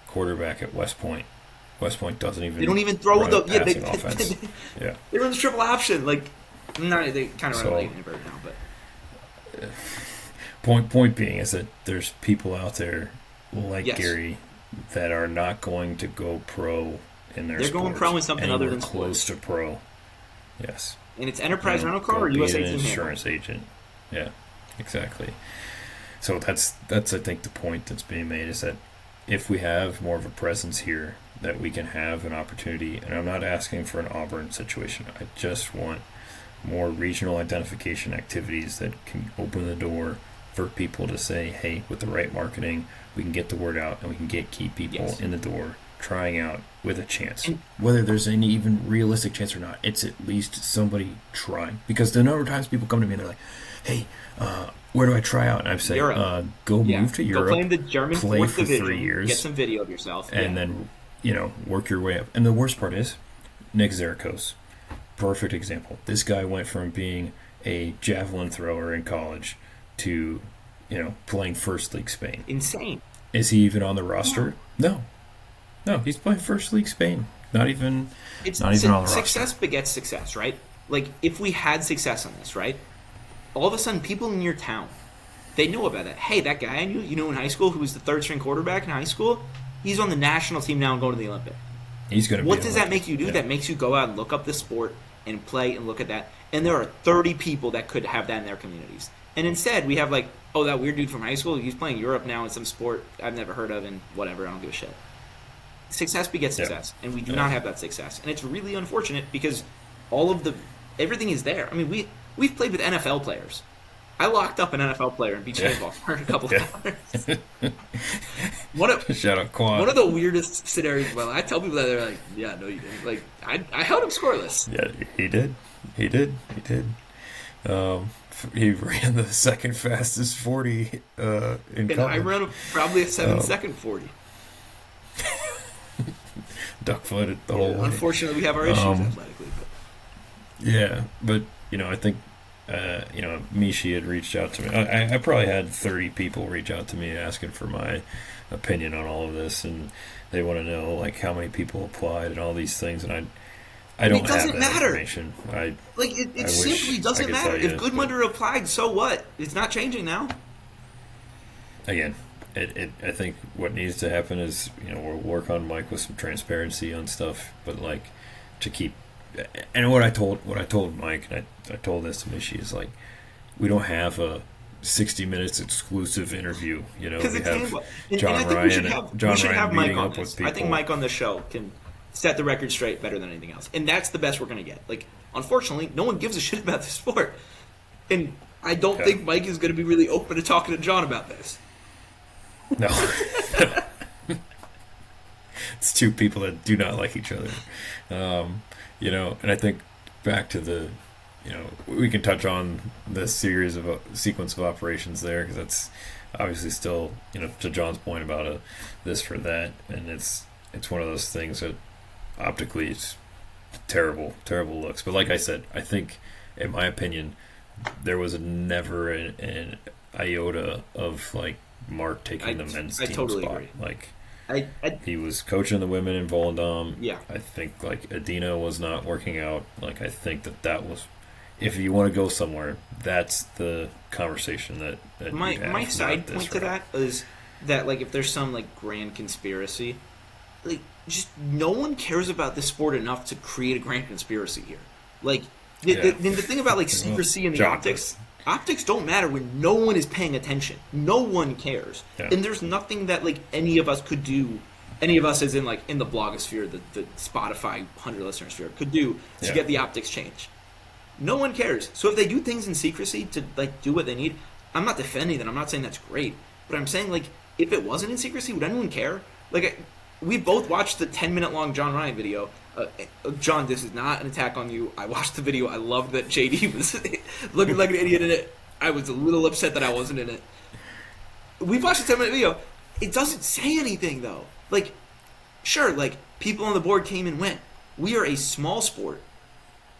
quarterback at West Point. West Point doesn't even. They don't even throw the passing offense. They run the triple option. They kind of run late in bird now, but point being is that there's people out there like Gary that are not going to go pro in their. They're going pro in something other than close to pro. Yes. And it's Enterprise Rental Car or USATH an insurance agent. Yeah, exactly. So that's I think the point that's being made is that if we have more of a presence here, that we can have an opportunity. And I'm not asking for an Auburn situation. I just want more regional identification activities that can open the door for people to say, hey, with the right marketing, we can get the word out and we can get key people in the door trying out with a chance. And whether there's any even realistic chance or not, it's at least somebody trying. Because the number of times people come to me and they're like, hey, where do I try out? And I say, go move to Europe, go play in the German play fourth for division, 3 years, get some video of yourself, and then work your way up. And the worst part is Nick Zarakos, perfect example. This guy went from being a javelin thrower in college to playing first league Spain. Insane. Is he even on the roster? No, he's playing first league Spain. Not even on the roster. Success begets success, right? Like if we had success on this, right? All of a sudden, people in your town, they know about that. Hey, that guy I knew, in high school, who was the third string quarterback in high school, he's on the national team now and going to the Olympic. He's going to. What does that make you do? Yeah. That makes you go out and look up the sport and play and look at that. And there are 30 people that could have that in their communities. And instead, we have that weird dude from high school, he's playing Europe now in some sport I've never heard of and whatever, I don't give a shit. Success begets success, and we do not have that success. And it's really unfortunate because everything is there. I mean, we've played with NFL players. I locked up an NFL player in beach handball for a couple of hours. Shout out Quan. One of the weirdest scenarios. Well, I tell people that they're like, "Yeah, no, you didn't." Like, I held him scoreless. Yeah, he did. He ran the second fastest 40 in college. And I ran probably a 7-second 40. Duck-footed the whole way. Unfortunately, we have our issues athletically. But I think Mishi had reached out to me. I probably had 30 people reach out to me asking for my opinion on all of this, and they want to know how many people applied and all these things, and I don't have that information. It simply doesn't matter. If Goodmunder applied, so what? It's not changing now. Again, I think what needs to happen is we'll work on Mike with some transparency on stuff, but to keep. And what I told Mike, and I told this to Mishi, is we don't have a 60 minutes exclusive interview. We have John Ryan meeting up with people. I think Mike on the show can set the record straight better than anything else, and that's the best we're going to get. Unfortunately, no one gives a shit about this sport, and I don't think Mike is going to be really open to talking to John about this. No. It's two people that do not like each other. And I think back to the we can touch on the series of sequence of operations there because that's obviously still, to John's point about this for that, and it's one of those things that optically it's terrible, terrible looks. But like I said, I think, in my opinion, there was never an iota of like Mark taking the men's team totally spot. Agree. Like I he was coaching the women in Volendam. Yeah. I think like Adina was not working out. Like I think that was, if you want to go somewhere, that's the conversation that my side point to that is that like if there's some like grand conspiracy, like just no one cares about this sport enough to create a grand conspiracy here. Like the thing about like secrecy and the optics don't matter when no one is paying attention. No one cares, and there's nothing that like any of us could do. Any of us, as in like in the blogosphere, the Spotify 100 listener sphere, could do to get the optics changed. No one cares. So if they do things in secrecy to like do what they need, I'm not defending that. I'm not saying that's great, but I'm saying like if it wasn't in secrecy, would anyone care? Like we both watched the 10-minute long John Ryan video. John, this is not an attack on you. I watched the video. I loved that JD was looking like an idiot in it. I was a little upset that I wasn't in it. We watched the 10-minute video. It doesn't say anything though. Like, sure, like people on the board came and went. We are a small sport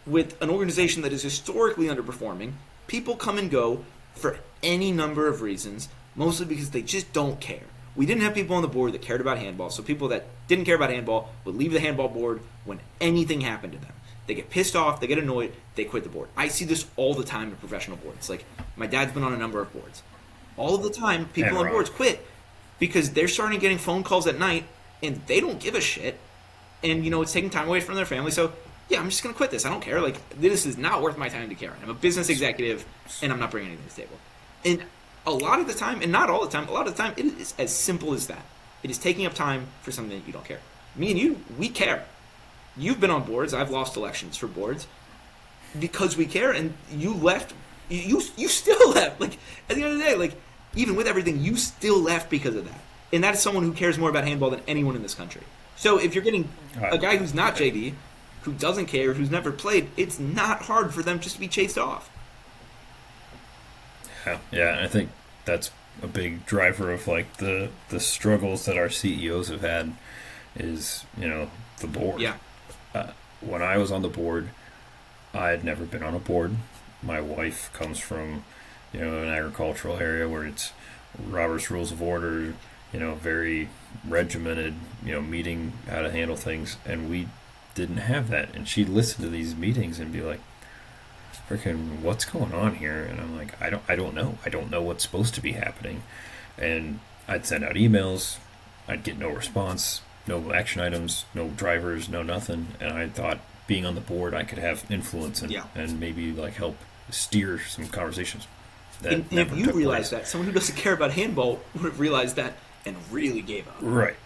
with an organization that is historically underperforming. People come and go for any number of reasons, mostly because they just don't care. We didn't have people on the board that cared about handball, so people that didn't care about handball would leave the handball board when anything happened to them. They get pissed off, they get annoyed, they quit the board. I see this all the time with professional boards. Like, my dad's been on a number of boards. All of the time, people on boards quit because they're starting getting phone calls at night, and they don't give a shit, and, it's taking time away from their family, so yeah, I'm just going to quit this. I don't care. Like, this is not worth my time to care. I'm a business executive, and I'm not bringing anything to the table. And a lot of the time, and not all the time, a lot of the time, it is as simple as that. It is taking up time for something that you don't care. Me and you, we care. You've been on boards. I've lost elections for boards because we care, and you left. You still left. Like, at the end of the day, like, even with everything, you still left because of that. And that is someone who cares more about handball than anyone in this country. So if you're getting a guy who's not JD, who doesn't care, who's never played, it's not hard for them just to be chased off. Yeah, and I think that's a big driver of like the struggles that our CEOs have had is, the board. Yeah. When I was on the board, I had never been on a board. My wife comes from, an agricultural area where it's Robert's Rules of Order, very regimented, meeting how to handle things, and we didn't have that. And she'd listen to these meetings and be like, freaking, what's going on here? And I'm like, I don't know. I don't know what's supposed to be happening. And I'd send out emails. I'd get no response, no action items, no drivers, no nothing. And I thought being on the board, I could have influence and maybe like help steer some conversations. And if you realize that, someone who doesn't care about handball would have realized that and really gave up. Right.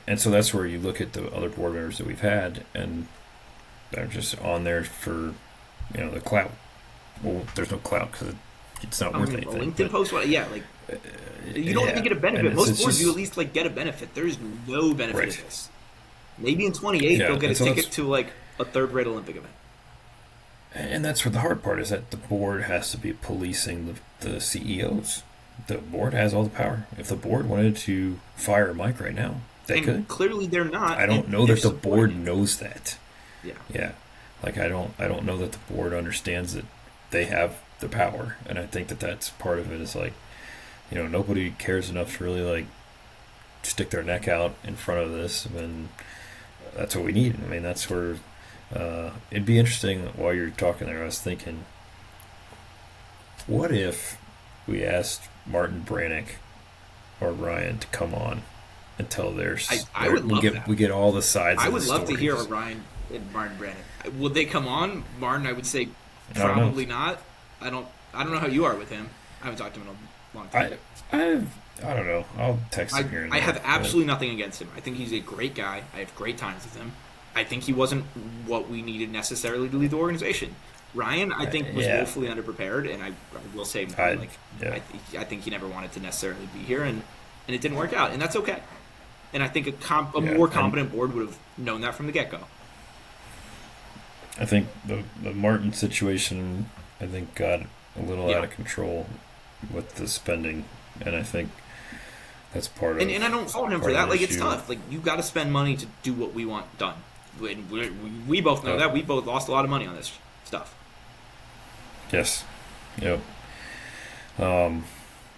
And so that's where you look at the other board members that we've had, and they're just on there for, the clout. Well, there's no clout because it's not worth anything. A LinkedIn post, you don't even get a benefit. Most boards, you at least like get a benefit. There's no benefit to this. Maybe in 28 they'll get a ticket to like a third-rate Olympic event. And that's where the hard part is, that the board has to be policing the CEOs. The board has all the power. If the board wanted to fire Mike right now, they could. Clearly, they're not. I don't know that the board knows that. Yeah. Like I don't know that the board understands that they have the power, and I think that that's part of it. Is like, nobody cares enough to really like stick their neck out in front of this, and that's what we need. I mean, that's where it'd be interesting. While you're talking there, I was thinking, what if we asked Martin Brannick or Ryan to come on and tell theirs? I would love that. We get all the sides. I would love to hear Ryan and Martin Brannick. Would they come on? Martin, I would say probably not. I don't know how you are with him. I haven't talked to him in a long time. I don't know. I'll text him here and there. I have absolutely nothing against him. I think he's a great guy. I have great times with him. I think he wasn't what we needed necessarily to lead the organization. Ryan, I think, was woefully underprepared, and I will say, I think he never wanted to necessarily be here, and it didn't work out, and that's okay. And I think a more competent board would have known that from the get-go. I think the Martin situation, I think, got a little out Yeah. of control with the spending, and I think that's part And I of don't fault him for part of that. the Like, it's issue. tough. Like, you got to spend money to do what we want done. We both know Uh, that. We both lost a lot of money on this stuff. yes, yep. Um,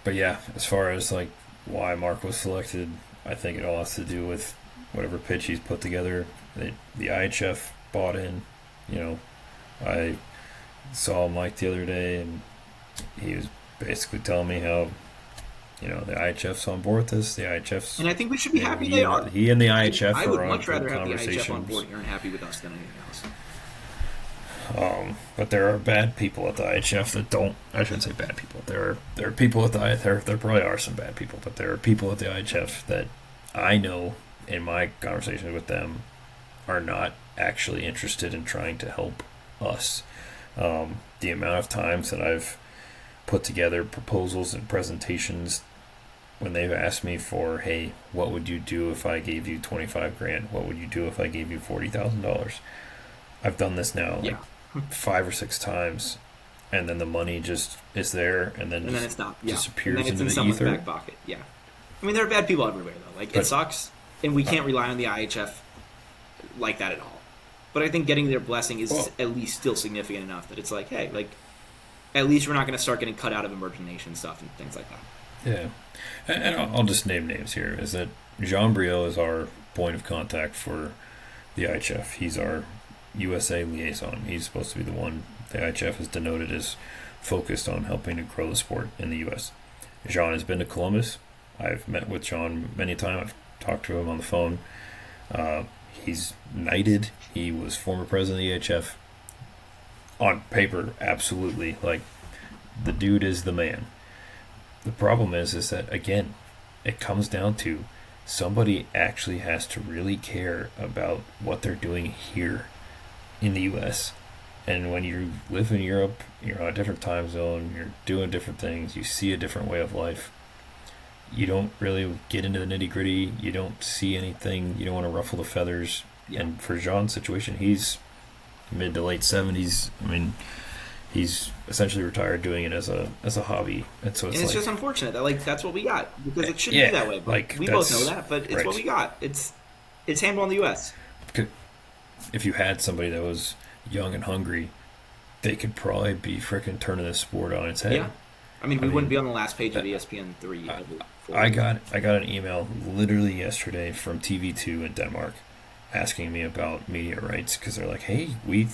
but yeah, as far as like why Mark was selected, I think it all has to do with whatever pitch he's put together. The IHF bought in. You know, I saw Mike the other day, and he was basically telling me how the IHF's on board with this. The IHF's And I think we should be happy he they and are. he and the I IHF would are on much good rather have the IHF on conversations. board here and happy with us than anything else. But there are bad people at the IHF that don't. I shouldn't say bad people. There are people at the IHF. There probably are some bad people, but there are people at the IHF that I know in my conversations with them are not actually interested in trying to help us. The amount of times that I've put together proposals and presentations when they've asked me for, hey, what would you do if I gave you 25 grand? What would you do if I gave you $40,000? I've done this now like Yeah. 5 or 6 times, and then the money just is there, and then And then just it's not. Yeah. And disappears then it's into in the someone's ether. back pocket. Yeah. I mean, there are bad people everywhere, though. Like, it But sucks. And we uh, can't rely on the IHF like that at all. But I think getting their blessing is well, at least still significant enough that it's like, hey, like, at least we're not going to start getting cut out of emergent nation stuff and things like that. yeah, and I'll just name names here. Is that Jean Briot is our point of contact for the IHF. He's our USA liaison. He's supposed to be the one the IHF has denoted as focused on helping to grow the sport in the U.S. Jean has been to Columbus. I've met with Jean many times. I've talked to him on the phone. Uh, he's knighted. He was former president of the IHF. On paper, absolutely. Like, the dude is the man. The problem is that, again, it comes down to somebody actually has to really care about what they're doing here in the U.S. And when you live in Europe, you're on a different time zone, you're doing different things, you see a different way of life. You don't really get into the nitty gritty. You don't see anything. You don't want to ruffle the feathers. Yeah. And for Jean's situation, he's mid to late 70s. I mean, he's essentially retired doing it as a hobby, and so And it's it's like, just unfortunate that, like, that's what we got. Because it shouldn't yeah, be that way. But like we both know that's that, but it's right. what we got. It's handball in the U.S. If you had somebody that was young and hungry, they could probably be freaking turning this sport on its head. Yeah. I mean, I we mean, wouldn't be on the last page of ESPN 3. I got an email literally yesterday from TV2 in Denmark asking me about media rights because they're like, hey, we're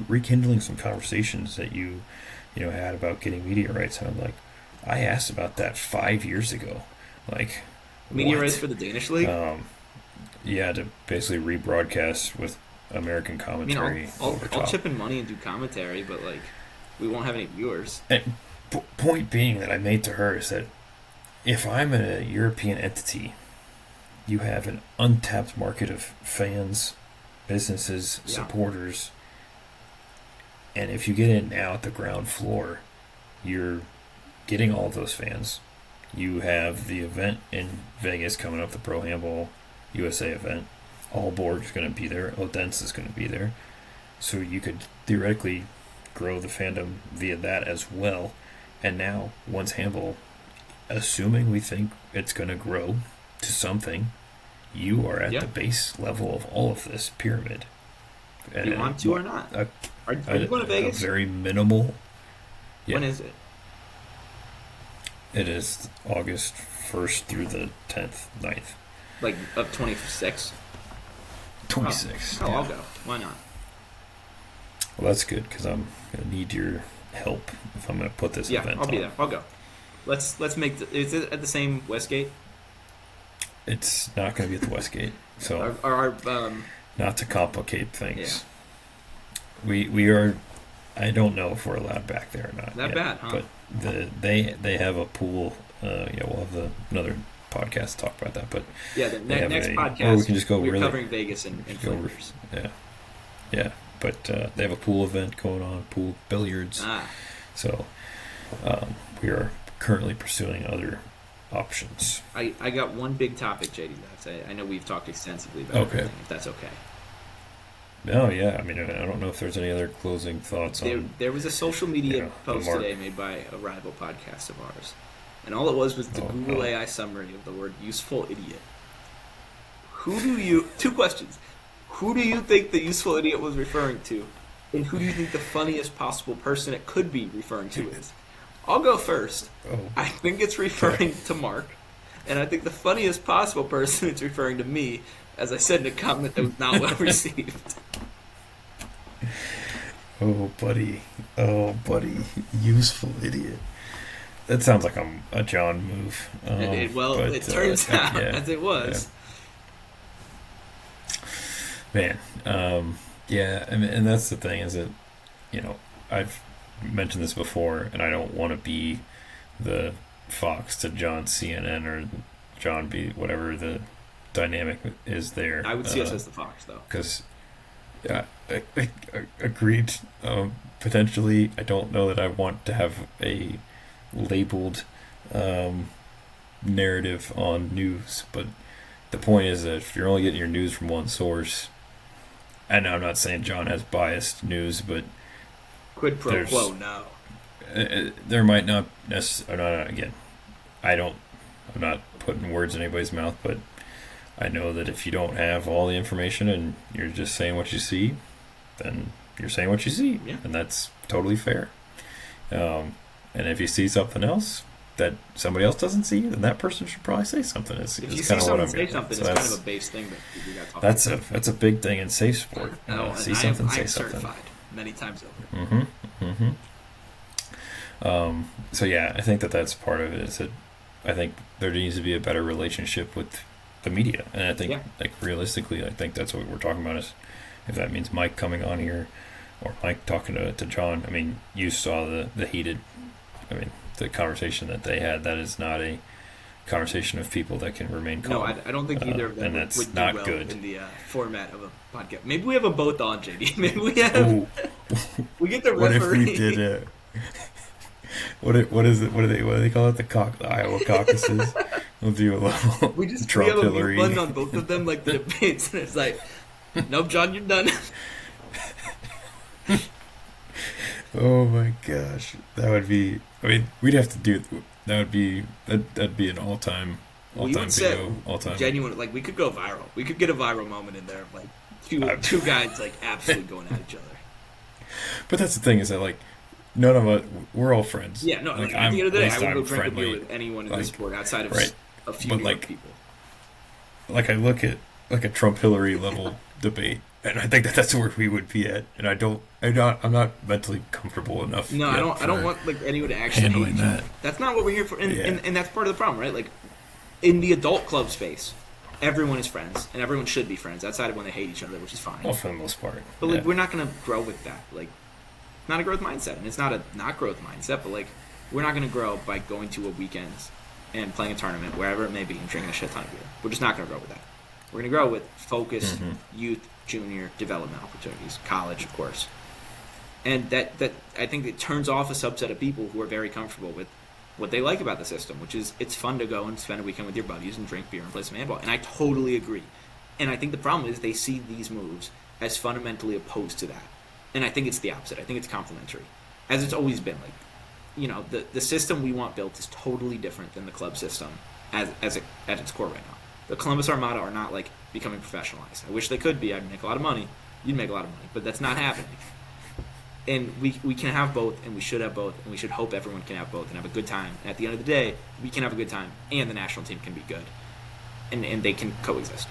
rekindling some conversations that you had about getting media rights, and I'm like, I asked about that 5 years ago, like, Media what? rights for the Danish league? Yeah, to basically rebroadcast with American I mean, commentary over I'll top. chip in money and do commentary, but, like, we won't have any viewers. And point being that I made to her is that if I'm a European entity, you have an untapped market of fans, businesses, Yeah. supporters, and if you get in now at the ground floor, you're getting all of those fans. You have the event in Vegas coming up, the Pro Handball USA event. Allborg is going to be there. Odense is going to be there. So you could theoretically grow the fandom via that as well. And now, once Handball, assuming we think it's going to grow to something, you are at Yeah. the base level of all of this pyramid. Do you want to or not? Are you going to Vegas? A very minimal. Yeah, When is it? it is August 1st through the 10th, 9th. Like, of 26? 26. Oh, yeah. I'll go. Why not? Well, that's good because I'm going to need your help if I'm going to put this Yeah, event I'll be on. there. I'll go. Let's make. Is it at the same Westgate? It's not going to be at the Westgate, so Our not to complicate things. Yeah. We are. I don't know if we're allowed back there or not. That yet, bad, huh? But they have a pool. Yeah, we'll have another podcast to talk about that. But yeah, the they have next a- podcast. or we can just go we're really- covering Vegas and go- Flinders. yeah. But they have a pool event going on, pool billiards. Ah, So we are currently pursuing other options. I got one big topic, JD. I know we've talked extensively about Okay. everything. If that's okay. No, yeah. I mean, I don't know if there's any other closing thoughts on, There was a social media the post mark. today made by a rival podcast of ours, and all it was the Oh, Google oh, AI summary of the word "useful idiot." Who do you? Two questions. Who do you think the useful idiot was referring to, and who do you think the funniest possible person it could be referring to is? I'll go first. oh. I think it's Okay. referring to Mark, and I think the funniest possible person it's referring to me, as I said in a comment that was not well received. Oh, buddy. Oh, buddy. Useful idiot. That sounds like a John move. Well, it But turns out yeah, as it yeah, was. man. Yeah, and that's the thing is that I've mentioned this before, and I don't want to be the Fox to John CNN or John B whatever the dynamic is there. I would see us as the Fox, though. Because yeah, agreed. Potentially, I don't know that I want to have a labeled um, narrative on news, but the point is that if you're only getting your news from one source, and I'm not saying John has biased news, but Quid pro quo, there's no. there might not necessarily. Again, I don't. I'm not putting words in anybody's mouth, but I know that if you don't have all the information and you're just saying what you see, then you're saying what you see, Yeah. and that's totally fair. And if you see something else that somebody else doesn't see, then that person should probably say something. If you Is see kind of what someone I'm say getting at. something, So it's kind of a base thing that we got to talk about. that's a big thing in safe sport. No, and See something, say I'm something. certified many times over. Mm-hmm. Mm-hmm. So yeah, I think that that's part of it. Is that I think there needs to be a better relationship with the media, and I think Yeah. like realistically, I think that's what we're talking about. Is if that means Mike coming on here or Mike talking to John. I mean, you saw the heated. I mean, the conversation that they had. That is not a conversation of people that can remain calm. No, I don't think either of them and that's would do not well good. in the format of a podcast. Maybe we have them both on, JD. Maybe we have. Oh, We get the what if referee. we did a what is it? What do they call it? The Iowa caucuses. We'll do a little We Trump have a Hillary. mute button on both of them, like the debates, and it's like, nope, John, you're done. Oh my gosh, that would be. I mean, we'd have to do. That would be. That'd be an all-time We would set video. All-time. genuine. Like we could go viral. We could get a viral moment in there, of, like I- two guys like absolutely going at each other. But that's the thing is that like none of us. We're all friends. Yeah, no. Like At the end of the day, at I least would go I'm drink a beer friendly. with anyone in like, this sport outside of right. a few But, New York like, people. Like I look at like a Trump Hillary level debate, and I think that that's where we would be at. And I'm not mentally comfortable enough. No, yet I don't for want like anyone to actually hate handling each other. that. That's not what we're here for, and, Yeah. and that's part of the problem, right? Like in the adult club space, everyone is friends, and everyone should be friends outside of when they hate each other, which is fine. Well, for the most part. But like yeah. we're not gonna grow with that. Like not a growth mindset, and it's not a not growth mindset, but like we're not gonna grow by going to a weekend and playing a tournament wherever it may be and drinking a shit ton of beer. We're just not gonna grow with that. We're gonna grow with focused youth, junior development opportunities, college, of course, and that I think it turns off a subset of people who are very comfortable with what they like about the system, which is it's fun to go and spend a weekend with your buddies and drink beer and play some handball. And I totally agree. And I think the problem is they see these moves as fundamentally opposed to that. And I think it's the opposite. I think it's complementary, as it's always been. Like, you know, the system we want built is totally different than the club system at its core right now. The Columbus Armada are not like becoming professionalized. I wish they could be. I'd make a lot of money. You'd make a lot of money, but that's not happening. And we can have both, and we should have both, and we should hope everyone can have both and have a good time. At the end of the day, we can have a good time, and the national team can be good, and they can coexist.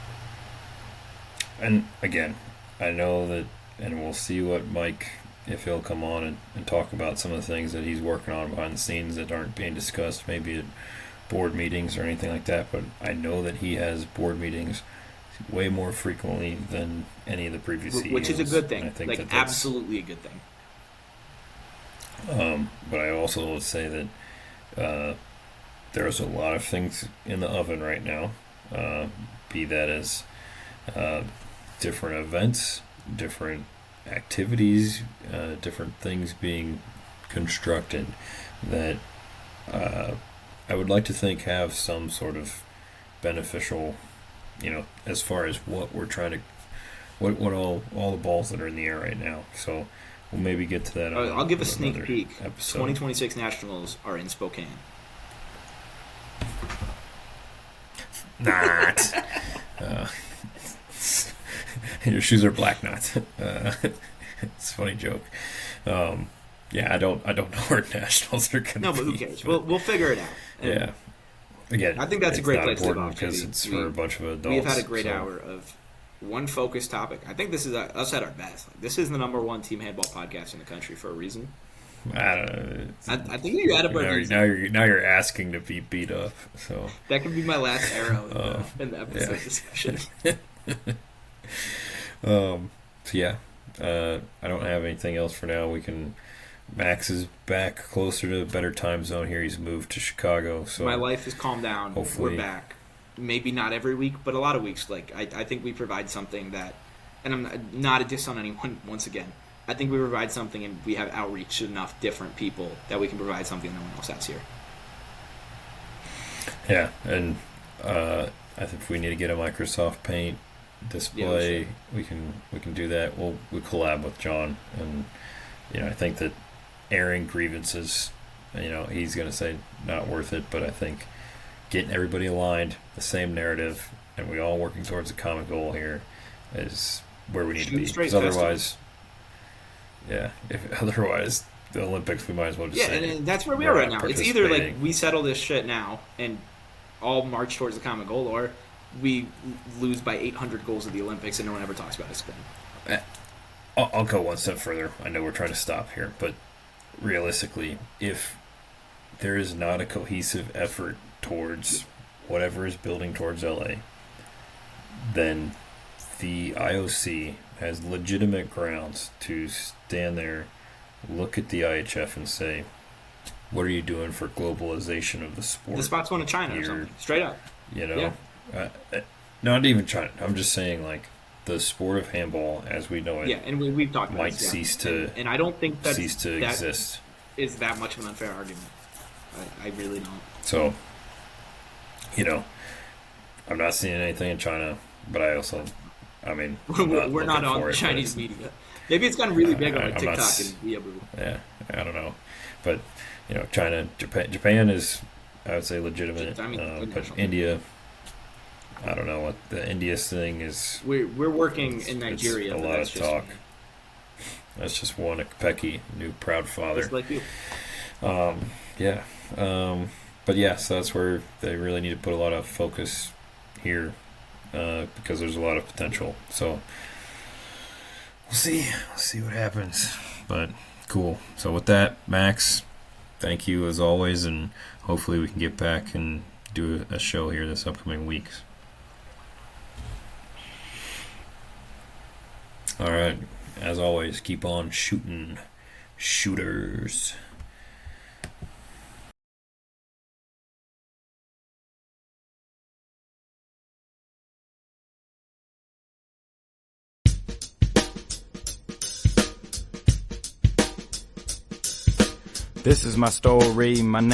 And again, I know that, and we'll see what Mike, if he'll come on and talk about some of the things that he's working on behind the scenes that aren't being discussed, maybe at board meetings or anything like that. But I know that he has board meetings way more frequently than any of the previous CEOs. Which is a good thing. I think Like, that that's, absolutely a good thing. But I also would say that there's a lot of things in the oven right now, be that as different events, different activities, different things being constructed that I would like to think have some sort of beneficial, as far as what we're trying to what all the balls that are in the air right now. So we'll maybe get to that. I'll give a on sneak another peek. episode. 2026 Nationals are in Spokane. Not. Your shoes are black, not. It's a funny joke. Yeah, I don't know where nationals are going to be. No, but who cares? We'll figure it out. And Yeah. Again, I think that's a it's great not place to leave important off, because JD. it's for a bunch of adults. We have had a great so- hour of one focused topic. I think this is us at our best. Like, this is the number one team handball podcast in the country for a reason. I don't know. I think you had a Now you're asking to be beat up. So that could be my last arrow in the episode discussion. So yeah, I don't have anything else for now. Max is back closer to a better time zone here. He's moved to Chicago. So My life has calmed down. Hopefully. We're back. Maybe not every week, but a lot of weeks. Like I think we provide something that, and I'm not a diss on anyone. Once again, I think we provide something, and we have outreach to enough different people that we can provide something no one else has here. Yeah, and I think if we need to get a Microsoft Paint display, we can do that. We collab with John, and I think that airing grievances, he's going to say not worth it, but I think getting everybody aligned, the same narrative, and we all working towards a common goal here is where we need to be. Because otherwise, otherwise the Olympics, we might as well just say, and that's where we are right now. It's either like participating. we settle this shit now and all march towards the common goal, or we lose by 800 goals at the Olympics and no one ever talks about it again. I'll go one step further. I know we're trying to stop here, but realistically, if there is not a cohesive effort towards whatever is building towards LA, then the IOC has legitimate grounds to stand there, look at the IHF and say, what are you doing for globalization of the sport? The spot's going to China or something. Straight up. Not even China. I'm just saying, like, the sport of handball as we know it and we've talked about might this, cease to and I don't think that exist. Is that much of an unfair argument. I really don't. So, I'm not seeing anything in China, but we're not on Chinese media. Maybe it's gotten really big on like TikTok and Weeaboo. Yeah, I don't know, but China, Japan is, I would say, legitimate. But India, I don't know what the India thing is. We're working in Nigeria. It's a lot of talk. That's just one Pecky, new proud father. Just like you. But yeah, so that's where they really need to put a lot of focus here, because there's a lot of potential. So we'll see what happens. But cool. So with that, Max, thank you as always, and hopefully we can get back and do a show here this upcoming weeks. All right, as always, keep on shooting, shooters. This is my story, my name